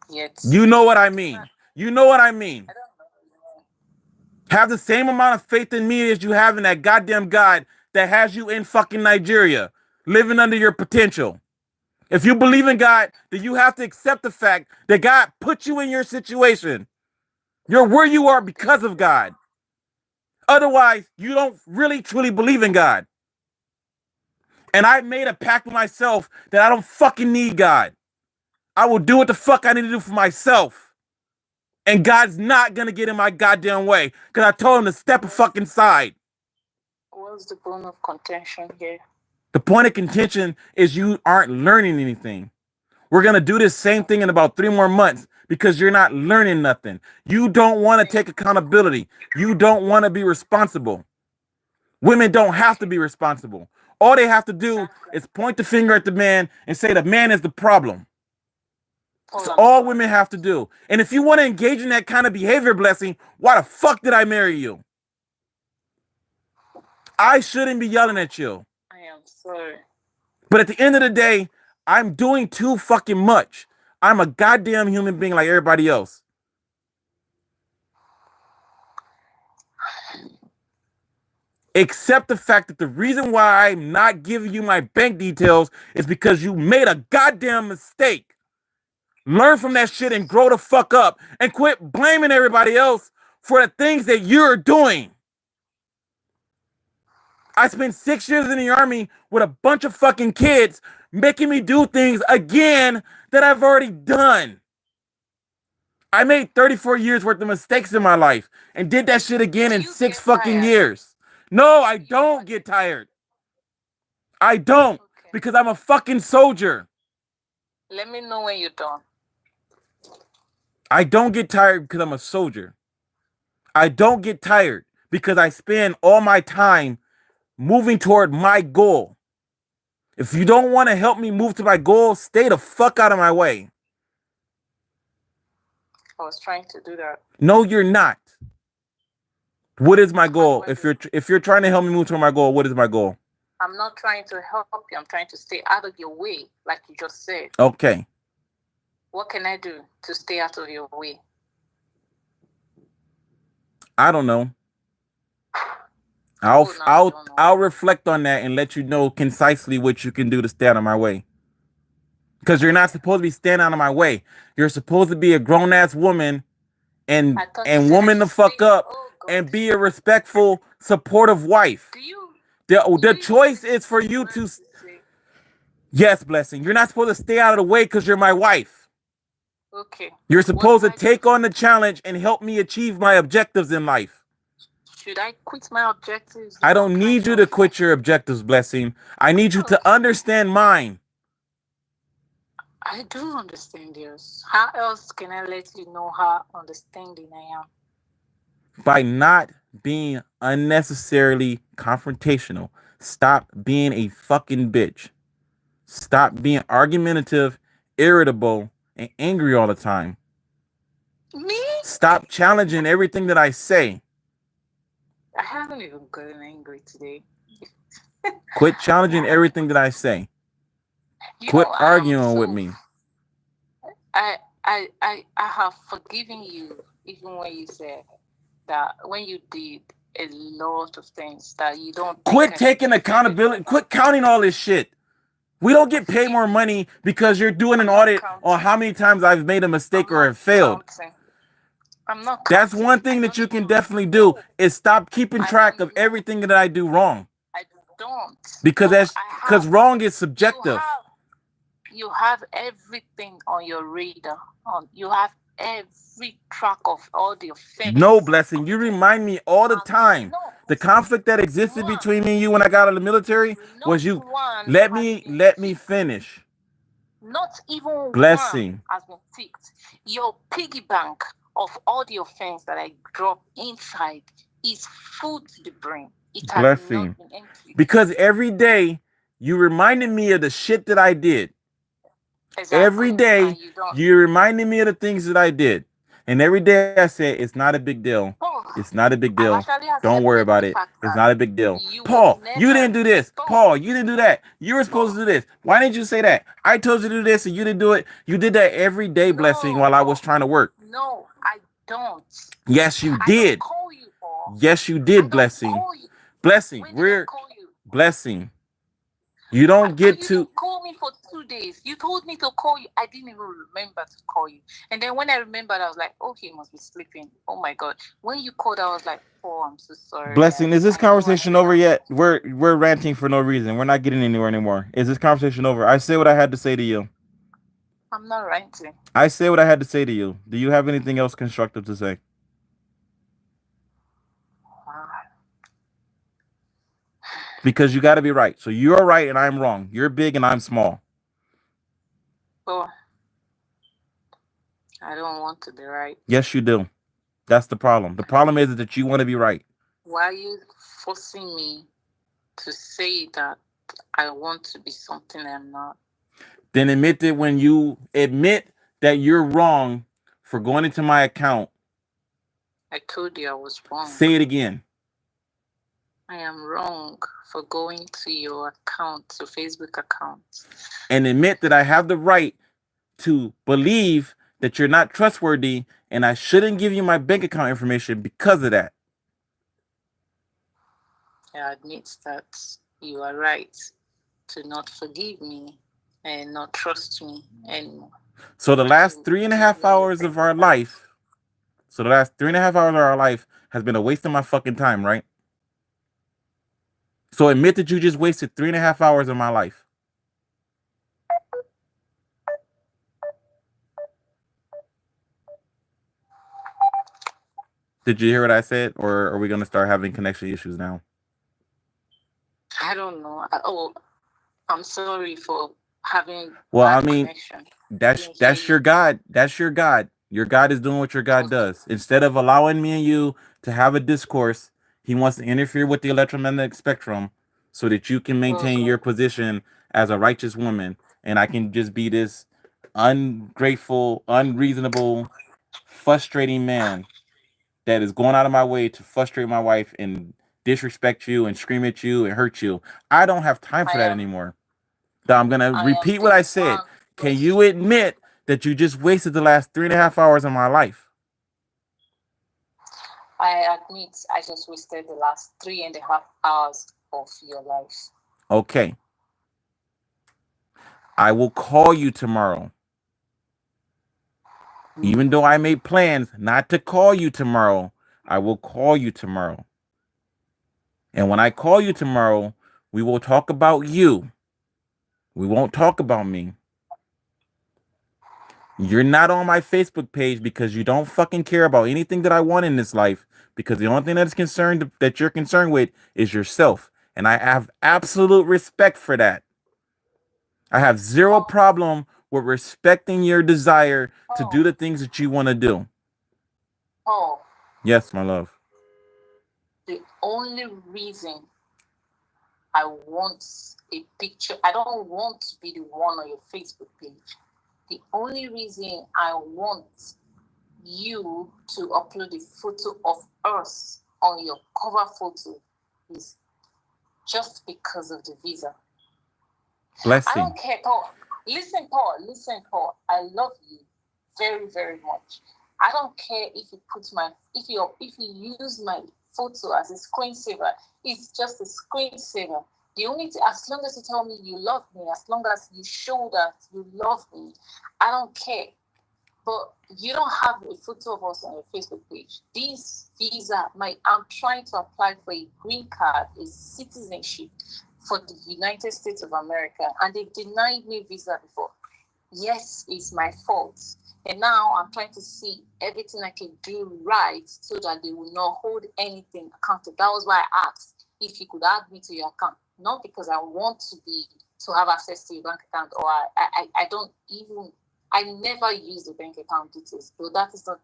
Yet. You know what I mean. You know what I mean. I don't know. Have the same amount of faith in me as you have in that goddamn God that has you in fucking Nigeria, living under your potential. If you believe in God, then you have to accept the fact that God put you in your situation. You're where you are because of God. Otherwise, you don't really truly believe in God. And I made a pact with myself that I don't fucking need God. I will do what the fuck I need to do for myself. And God's not gonna get in my goddamn way. Because I told him to step a fucking aside. What's the point of contention here? The point of contention is you aren't learning anything. We're gonna do this same thing in about 3 more months because you're not learning nothing. You don't want to take accountability. You don't want to be responsible. Women don't have to be responsible. All they have to do is point the finger at the man and say the man is the problem. That's all women have to do. And if you want to engage in that kind of behavior, Blessing, why the fuck did I marry you? I shouldn't be yelling at you. I am sorry. But at the end of the day, I'm doing too fucking much. I'm a goddamn human being like everybody else. Except the fact that the reason why I'm not giving you my bank details is because you made a goddamn mistake. Learn from that shit and grow the fuck up and quit blaming everybody else for the things that you're doing. I spent 6 years in the army with a bunch of fucking kids making me do things again that I've already done. I made 34 years worth of mistakes in my life and did that shit again in 6 fucking years. No, I don't get tired. I don't, because I'm a fucking soldier. Let me know when you're done. I don't get tired because I'm a soldier. I don't get tired because I spend all my time moving toward my goal. If you don't want to help me move to my goal, stay the fuck out of my way. I was trying to do that. No, you're not. What is my goal? If you're trying to help me move to my goal, what is my goal? I'm not trying to help you. I'm trying to stay out of your way, like you just said. Okay. What can I do to stay out of your way? I don't know. I'll reflect on that and let you know concisely what you can do to stay out of my way. Because you're not supposed to be standing out of my way. You're supposed to be a grown ass woman and woman the fuck up and be a respectful, supportive wife. The choice is for you to. Yes, Blessing. You're not supposed to stay out of the way because you're my wife. Okay. You're supposed to take on the challenge and help me achieve my objectives in life. Should I quit my objectives? I don't need you to quit your objectives, Blessing. I need you to understand mine. I do understand yours. How else can I let you know how understanding I am? By not being unnecessarily confrontational. Stop being a fucking bitch. Stop being argumentative, irritable, and angry all the time. Me? Stop challenging everything that I say. I haven't even gotten angry today. Quit challenging everything that I say. You Quit know, arguing with me. I have forgiven you even when you said that when you did a lot of things that you don't think Quit I should taking be offended accountability. about. Quit counting all this shit. We don't get paid more money because you're doing an I'm not audit on counting. how many times I've made a mistake I'm or not have failed. counting. I'm not That's counting. one thing I that don't you can even definitely do know. is stop keeping I track don't of know. everything that I do wrong. I don't. Because But that's I because have. wrong is You subjective. have everything on your radar. You have every track of all the No, offenses I've Blessing. You committed. remind me all the And time. not The conflict that existed one, between me and you when I got out of the military not was you one let has me been let me ticked. finish. Not even one Blessing. has been ticked. Your piggy bank of all the offense that I drop inside is full to the brim. It has Blessing. not been emptied. Because every day you reminded me of the shit that I did. Every Exactly. day And you don't. you reminded me of the things that I did. And every day I said, it's not a big deal. Oh, It's not a big I've deal. actually Don't worry accepted about the it. fact It's that not a big deal. you would Paul, you never didn't do this. stop. Paul, you didn't do that. You were supposed to do this. Why didn't you say that? I told you to do this and you didn't do it. You did that every day, Blessing, while I was trying to work. No, I don't. Yes, you I don't did. call you, Paul. Yes, you I did, don't Blessing. call you. Blessing, When did I call you? Blessing. You don't get And you to. didn't call me for 2 days. You told me to call you. I didn't even remember to call you. And then when I remembered, I was like, oh, he must be sleeping. Oh my God. When you called, I was like, oh, I'm so sorry. Blessing, is this I know I conversation should over have. yet? We're ranting for no reason. We're not getting anywhere anymore. Is this conversation over? I say what I had to say to you. I'm not ranting. I say what I had to say to you. Do you have anything else constructive to say? Because you got to be right. So you're right and I'm wrong. You're big and I'm small. Oh, I don't want to be right. Yes, you do. That's the problem. The problem is that you want to be right. Why are you forcing me to say that I want to be something I'm not? Then admit that when you admit that you're wrong for going into my account, I told you I was wrong. say it again. I am wrong for going to your account, to Facebook account. And admit that I have the right to believe that you're not trustworthy and I shouldn't give you my bank account information because of that. I admit that you are right to not forgive me and not trust me anymore. So the last 3.5 hours of our life, has been a waste of my fucking time, right? So admit that you just wasted 3.5 hours of my life. Did you hear what I said? Or are we going to start having connection issues now? I don't know. Oh, I'm sorry for having Well, I bad mean, connection. that's your God. That's your God. Your God is doing what your God does. Instead of allowing me and you to have a discourse, he wants to interfere with the electromagnetic spectrum so that you can maintain your position as a righteous woman. And I can just be this ungrateful, unreasonable, frustrating man that is going out of my way to frustrate my wife and disrespect you and scream at you and hurt you. I don't have time for that anymore. Now, I'm going to repeat what I said. Can you admit that you just wasted the last 3.5 hours of my life? I admit I just wasted the last 3.5 hours of your life. Okay. I will call you tomorrow. Even though I made plans not to call you tomorrow, I will call you tomorrow. And when I call you tomorrow, we will talk about you. We won't talk about me. You're not on my Facebook page because you don't fucking care about anything that I want in this life. Because the only thing that you're concerned with is yourself. And I have absolute respect for that. I have zero problem with respecting your desire to do the things that you want to do. Oh. Yes, my love. The only reason I want a picture. I don't want to be the one on your Facebook page. The only reason I want you to upload a photo of us on your cover photo is just because of the visa. Blessing. I don't care, Paul. Listen, Paul. I love you very, very much. I don't care if you use my photo as a screensaver. It's just a screensaver. The only thing, as long as you tell me you love me, as long as you show that you love me, I don't care. But you don't have a photo of us on your Facebook page. This visa, I'm trying to apply for a green card, a citizenship for the United States of America, and they've denied me visa before. Yes, it's my fault. And now I'm trying to see everything I can do right so that they will not hold anything accountable. That was why I asked if you could add me to your account. Not because I want to have access to your bank account, or I never use the bank account details. So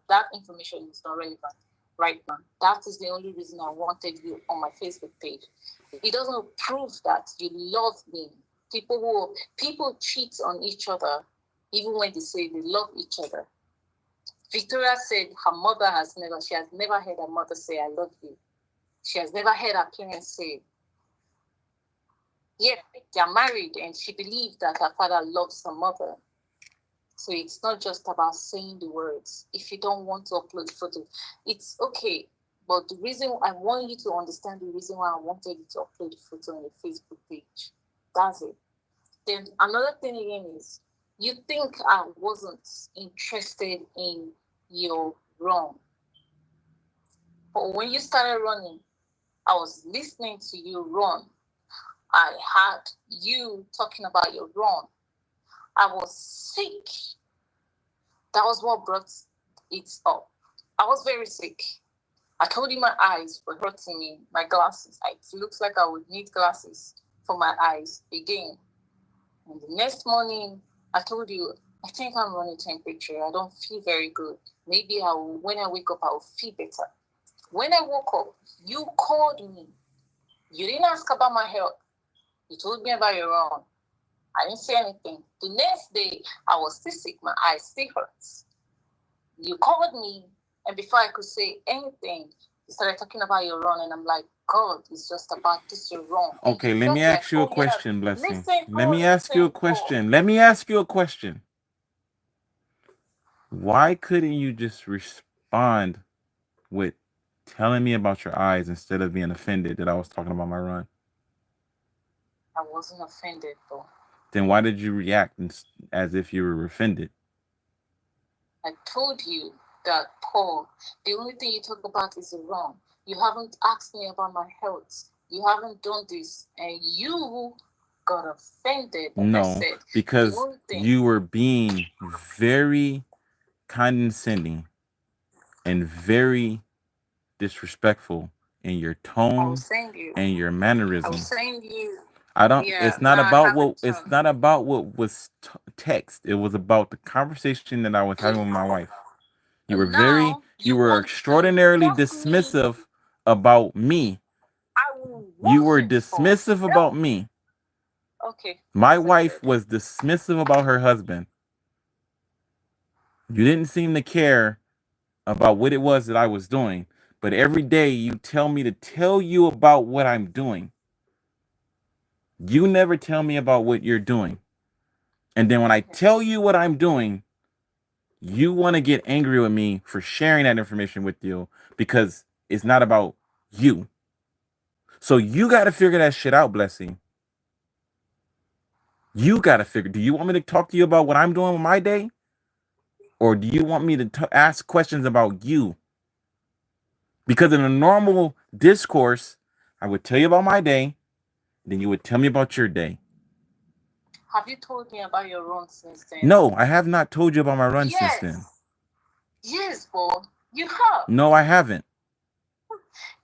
that information is not relevant right now. That is the only reason I wanted you on my Facebook page. It doesn't prove that you love me. People cheat on each other, even when they say they love each other. Victoria said she has never heard her mother say, I love you. She has never heard her parents say, yeah, they're married, and she believed that her father loves her mother. So it's not just about saying the words. If you don't want to upload the photo, it's okay. But the reason I want you to understand the reason why I wanted you to upload the photo on your Facebook page. That's it. Then another thing again is, you think I wasn't interested in your run. But when you started running, I was listening to you run. I had you talking about your run. I was sick. That was what brought it up. I was very sick. I told you my eyes were hurting me, my glasses. It looks like I would need glasses for my eyes again. And the next morning, I told you, I think I'm running temperature. I don't feel very good. Maybe when I wake up, I will feel better. When I woke up, you called me. You didn't ask about my health. You told me about your own. I didn't say anything. The next day, I was still sick. My eyes still hurts. You called me, and before I could say anything, you started talking about your run, and I'm like, God, it's just about this your run. Okay, let me ask you a question, Blessing. Let me ask you a question. Why couldn't you just respond with telling me about your eyes instead of being offended that I was talking about my run? I wasn't offended, though. Then why did you react as if you were offended? I told you that, Paul, the only thing you talk about is the wrong. You haven't asked me about my health. You haven't done this. And you got offended. No, I said, because you were being very condescending and very disrespectful in your tone and your mannerism. I was saying you. I don't. Yeah, it's not about what. It's not about what was text. It was about the conversation that I was having with my wife. You were very. You were extraordinarily dismissive about me. You were dismissive about me. Okay. My wife was dismissive about her husband. You didn't seem to care about what it was that I was doing, but every day you tell me to tell you about what I'm doing. You never tell me about what you're doing. And then when I tell you what I'm doing, you want to get angry with me for sharing that information with you because it's not about you. So you got to figure that shit out, Blessing. You got to figure. Do you want me to talk to you about what I'm doing with my day? Or do you want me to ask questions about you? Because in a normal discourse, I would tell you about my day, then you would tell me about your day. Have you told me about your run since then? No, I have not told you about my run since then. Yes, Paul. You have. No, I haven't.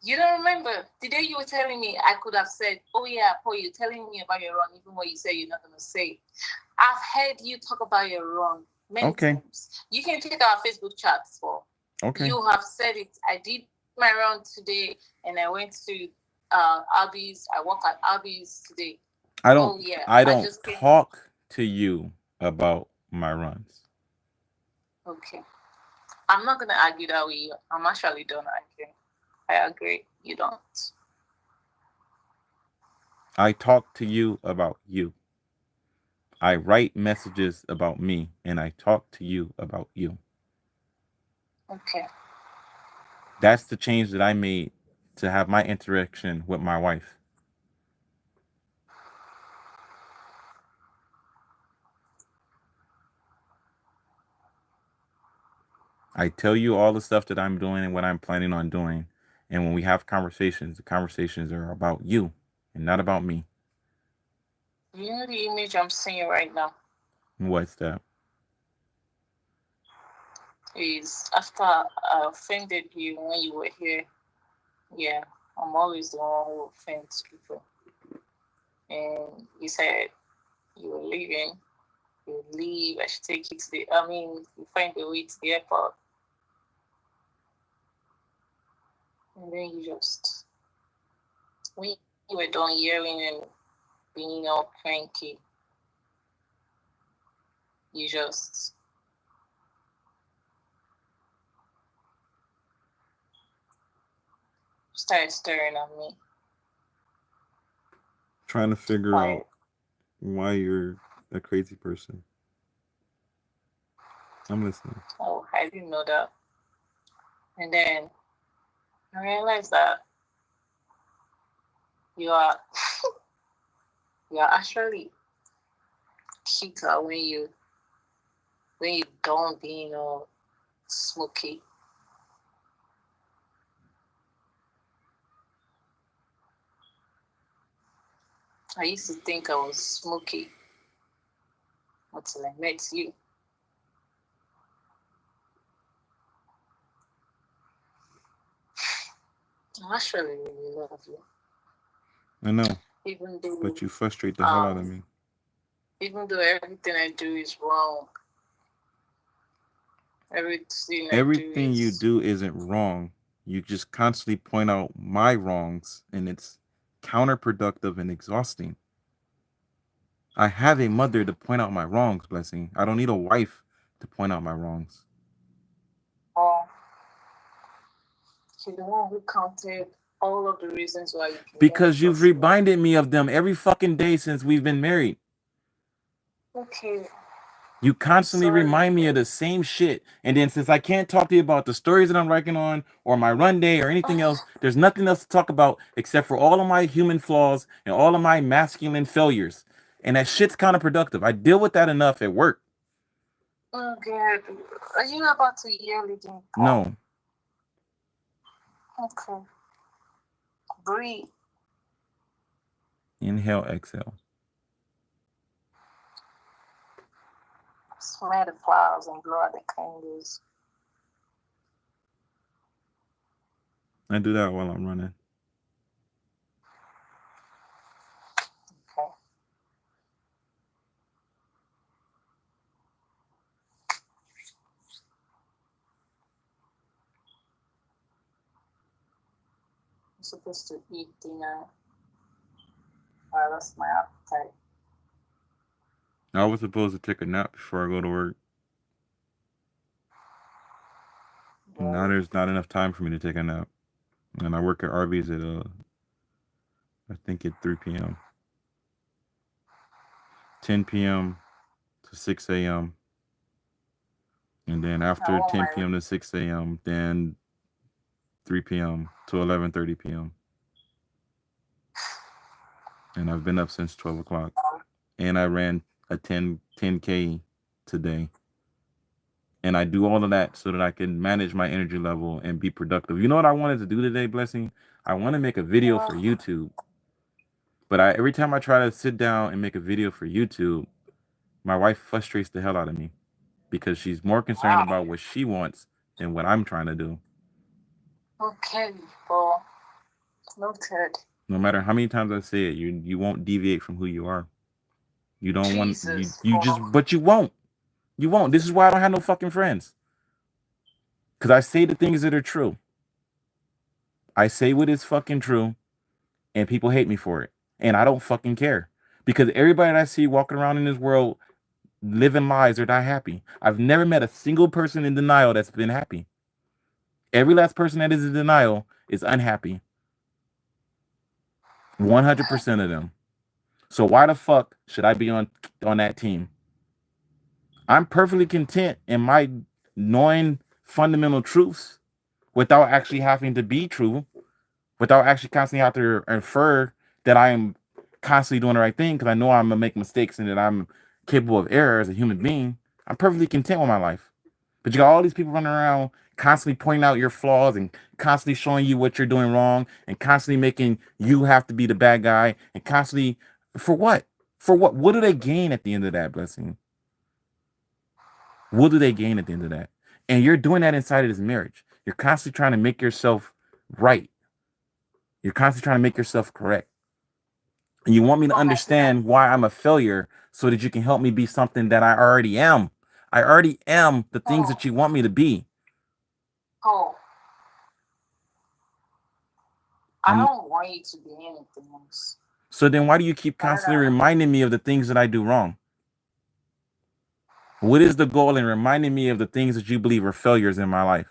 You don't remember? The day you were telling me, I could have said, oh yeah, Paul, you're telling me about your run, even when you say you're not going to say it. I've heard you talk about your run many times. You can check our Facebook chats, Paul. Okay. You have said it. I did my run today, and I went to Abby's. I work at Abby's today. I don't Oh yeah, I I don't just came. talk to you about my runs. Okay, I'm not gonna argue that with you. I'm actually done arguing. I agree. You don't. I talk to you about you. I write messages about me and I talk to you about you. Okay. That's the change that I made to have my interaction with my wife. I tell you all the stuff that I'm doing and what I'm planning on doing. And when we have conversations, the conversations are about you and not about me. You know the image I'm seeing right now What's that? is after I offended you when you were here. Yeah, I'm always the one who offends people. And you said you were leaving. You leave. I should take you to the. I mean, you find a way to the airport, and then you just when you were done yelling and being all cranky, you just started staring at me. Trying to figure Why? out why you're a crazy person. I'm listening. Oh, I didn't know that. And then I realized that you are you are actually cuter when you don't being all smoky. I used to think I was smoky until I met you. I actually really love you. I know, Even though but you frustrate the hell out of um me. even though everything I do is wrong, everything I do Everything you is do isn't wrong. You just constantly point out my wrongs, and it's counterproductive and exhausting. I have a mother to point out my wrongs, Blessing. I don't need a wife to point out my wrongs. wrong. You're the one who counted all of the reasons why you can never Because you've trust me. reminded me of them every fucking day since we've been married. Okay, You I'm constantly sorry, remind me of but the same shit. And then since I can't talk to you about the stories that I'm working on or my run day or anything else, there's nothing else to talk about except for all of my human flaws and all of my masculine failures. And that shit's counterproductive. I deal with that enough at work. oh God, are you about to yell again, Paul? No. Okay, breathe. Inhale, exhale. Smell the flowers and blow out the candles. I do that while I'm running. Okay. I'm supposed to eat dinner. I lost my appetite. I was supposed to take a nap before I go to work. Now Well, there's not enough time for me to take a nap. And I work at Arby's at I think at 3 p.m. 10 p.m. to 6 a.m. And then I after want 10 my p.m. to 6 a.m., then 3 p.m. to 11:30 p.m. And I've been up since 12 o'clock. And I ran a 10K today. And I do all of that so that I can manage my energy level and be productive. You know what I wanted to do today, Blessing? I want to make a video for YouTube. But every time I try to sit down and make a video for YouTube, my wife frustrates the hell out of me because she's more concerned wow. about what she wants than what I'm trying to do. Okay, well, noted. No matter how many times I say it, you won't deviate from who you are. You don't want Jesus, you just Paul. but you won't. You won't. This is why I don't have no fucking friends. Cause I say the things that are true. I say what is fucking true, and people hate me for it. And I don't fucking care. Because everybody that I see walking around in this world living lies are not happy. I've never met a single person in denial that's been happy. Every last person that is in denial is unhappy. 100% of them. So why the fuck should I be on that team? I'm perfectly content in my knowing fundamental truths without actually having to be true, without actually constantly have to infer that I am constantly doing the right thing because I know I'm gonna make mistakes and that I'm capable of error as a human being. I'm perfectly content with my life. But you got all these people running around constantly pointing out your flaws and constantly showing you what you're doing wrong and constantly making you have to be the bad guy and constantly for what? For what? What do they gain at the end of that, Blessing? What do they gain at the end of that? And you're doing that inside of this marriage. You're constantly trying to make yourself right. You're constantly trying to make yourself correct. And you want me to understand why I'm a failure so that you can help me be something that I already am. I already am the things that you want me to be. Oh, I don't want you to be anything else. So then why do you keep constantly reminding me of the things that I do wrong? What is the goal in reminding me of the things that you believe are failures in my life?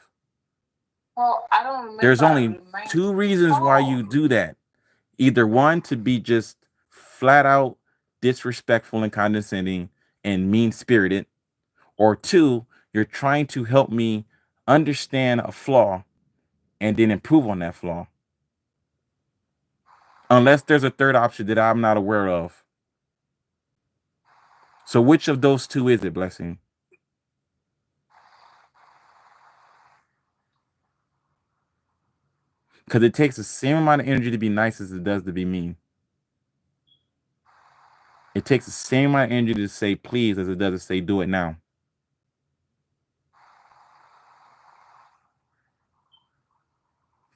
Well, I don't remember. There's only two reasons why you do that. Either one, to be just flat out disrespectful and condescending and mean spirited, or two, you're trying to help me understand a flaw and then improve on that flaw. Unless there's a third option that I'm not aware of. So which of those two is it, Blessing? Because it takes the same amount of energy to be nice as it does to be mean. It takes the same amount of energy to say please as it does to say do it now.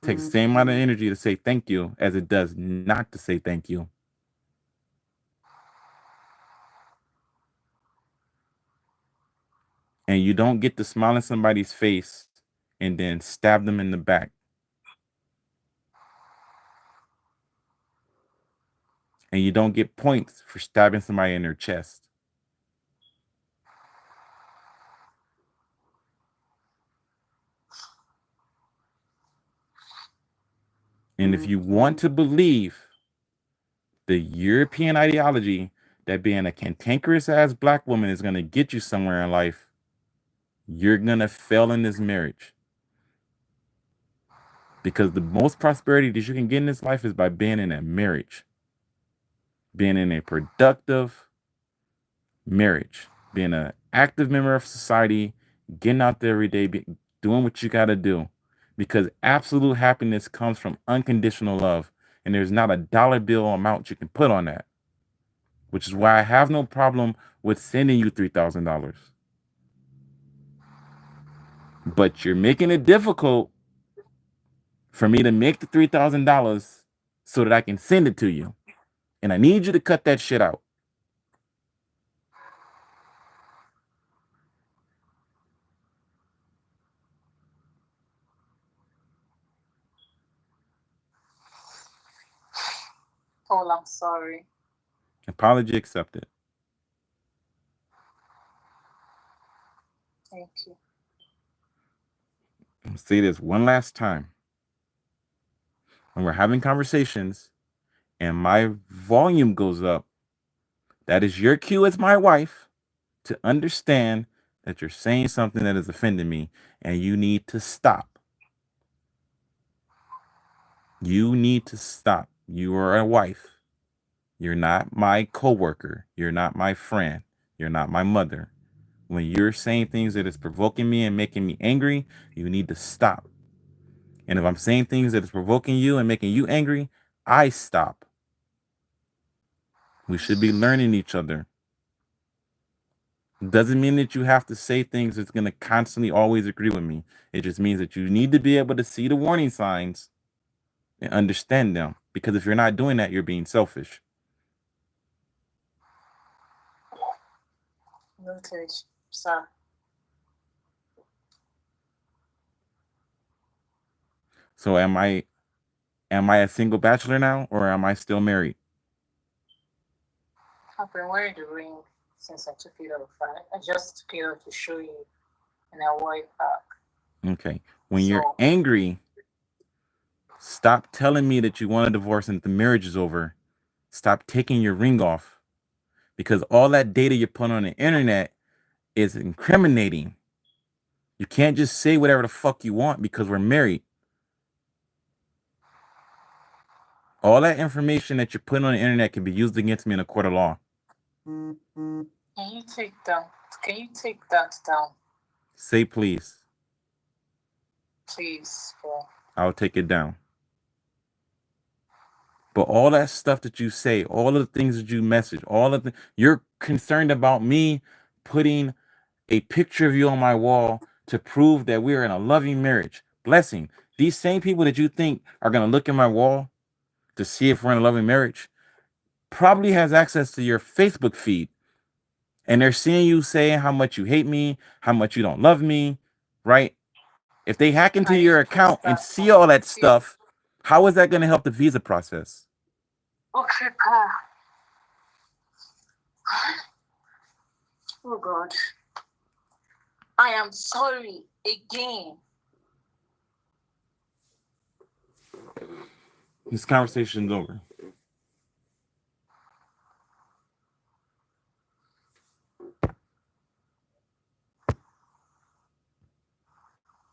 It takes the same amount of energy to say thank you as it does not to say thank you. And you don't get to smile in somebody's face and then stab them in the back. And you don't get points for stabbing somebody in their chest. And if you want to believe the European ideology that being a cantankerous ass black woman is going to get you somewhere in life, you're going to fail in this marriage. Because the most prosperity that you can get in this life is by being in a marriage, being in a productive marriage, being an active member of society, getting out there every day, doing what you got to do. Because absolute happiness comes from unconditional love. And there's not a dollar bill amount you can put on that. Which is why I have no problem with sending you $3,000. But you're making it difficult for me to make the $3,000 so that I can send it to you. And I need you to cut that shit out. Oh, I'm sorry. Apology accepted. Thank you. I'm gonna say this one last time. When we're having conversations and my volume goes up, that is your cue as my wife to understand that you're saying something that is offending me and you need to stop. You need to stop. You are a wife. You're not my coworker. You're not my friend. You're not my mother. When you're saying things that is provoking me and making me angry, you need to stop. And if I'm saying things that is provoking you and making you angry, I stop. We should be learning each other. Doesn't mean that you have to say things that's going to constantly always agree with me. It just means that you need to be able to see the warning signs and understand them. Because if you're not doing that, you're being selfish. Okay, sir. So am I Am I a single bachelor now, or am I still married? I've been wearing the ring since I took it off. I just took it off to show you, and I wore it back. Okay. When you're angry, stop telling me that you want a divorce and that the marriage is over. Stop taking your ring off, because all that data you're putting on the internet is incriminating. You can't just say whatever the fuck you want because we're married. All that information that you're putting on the internet can be used against me in a court of law. Can you take that? Can you take that down? Say please. Please, bro. I'll take it down. But all that stuff that you say, all of the things that you message, you're concerned about me putting a picture of you on my wall to prove that we are in a loving marriage. Blessing. These same people that you think are going to look at my wall to see if we're in a loving marriage probably has access to your Facebook feed. And they're seeing you saying how much you hate me, how much you don't love me, right? If they hack into your account and see all that stuff, how is that going to help the visa process? Okay, Pa. Oh, God. I am sorry again. This conversation's over.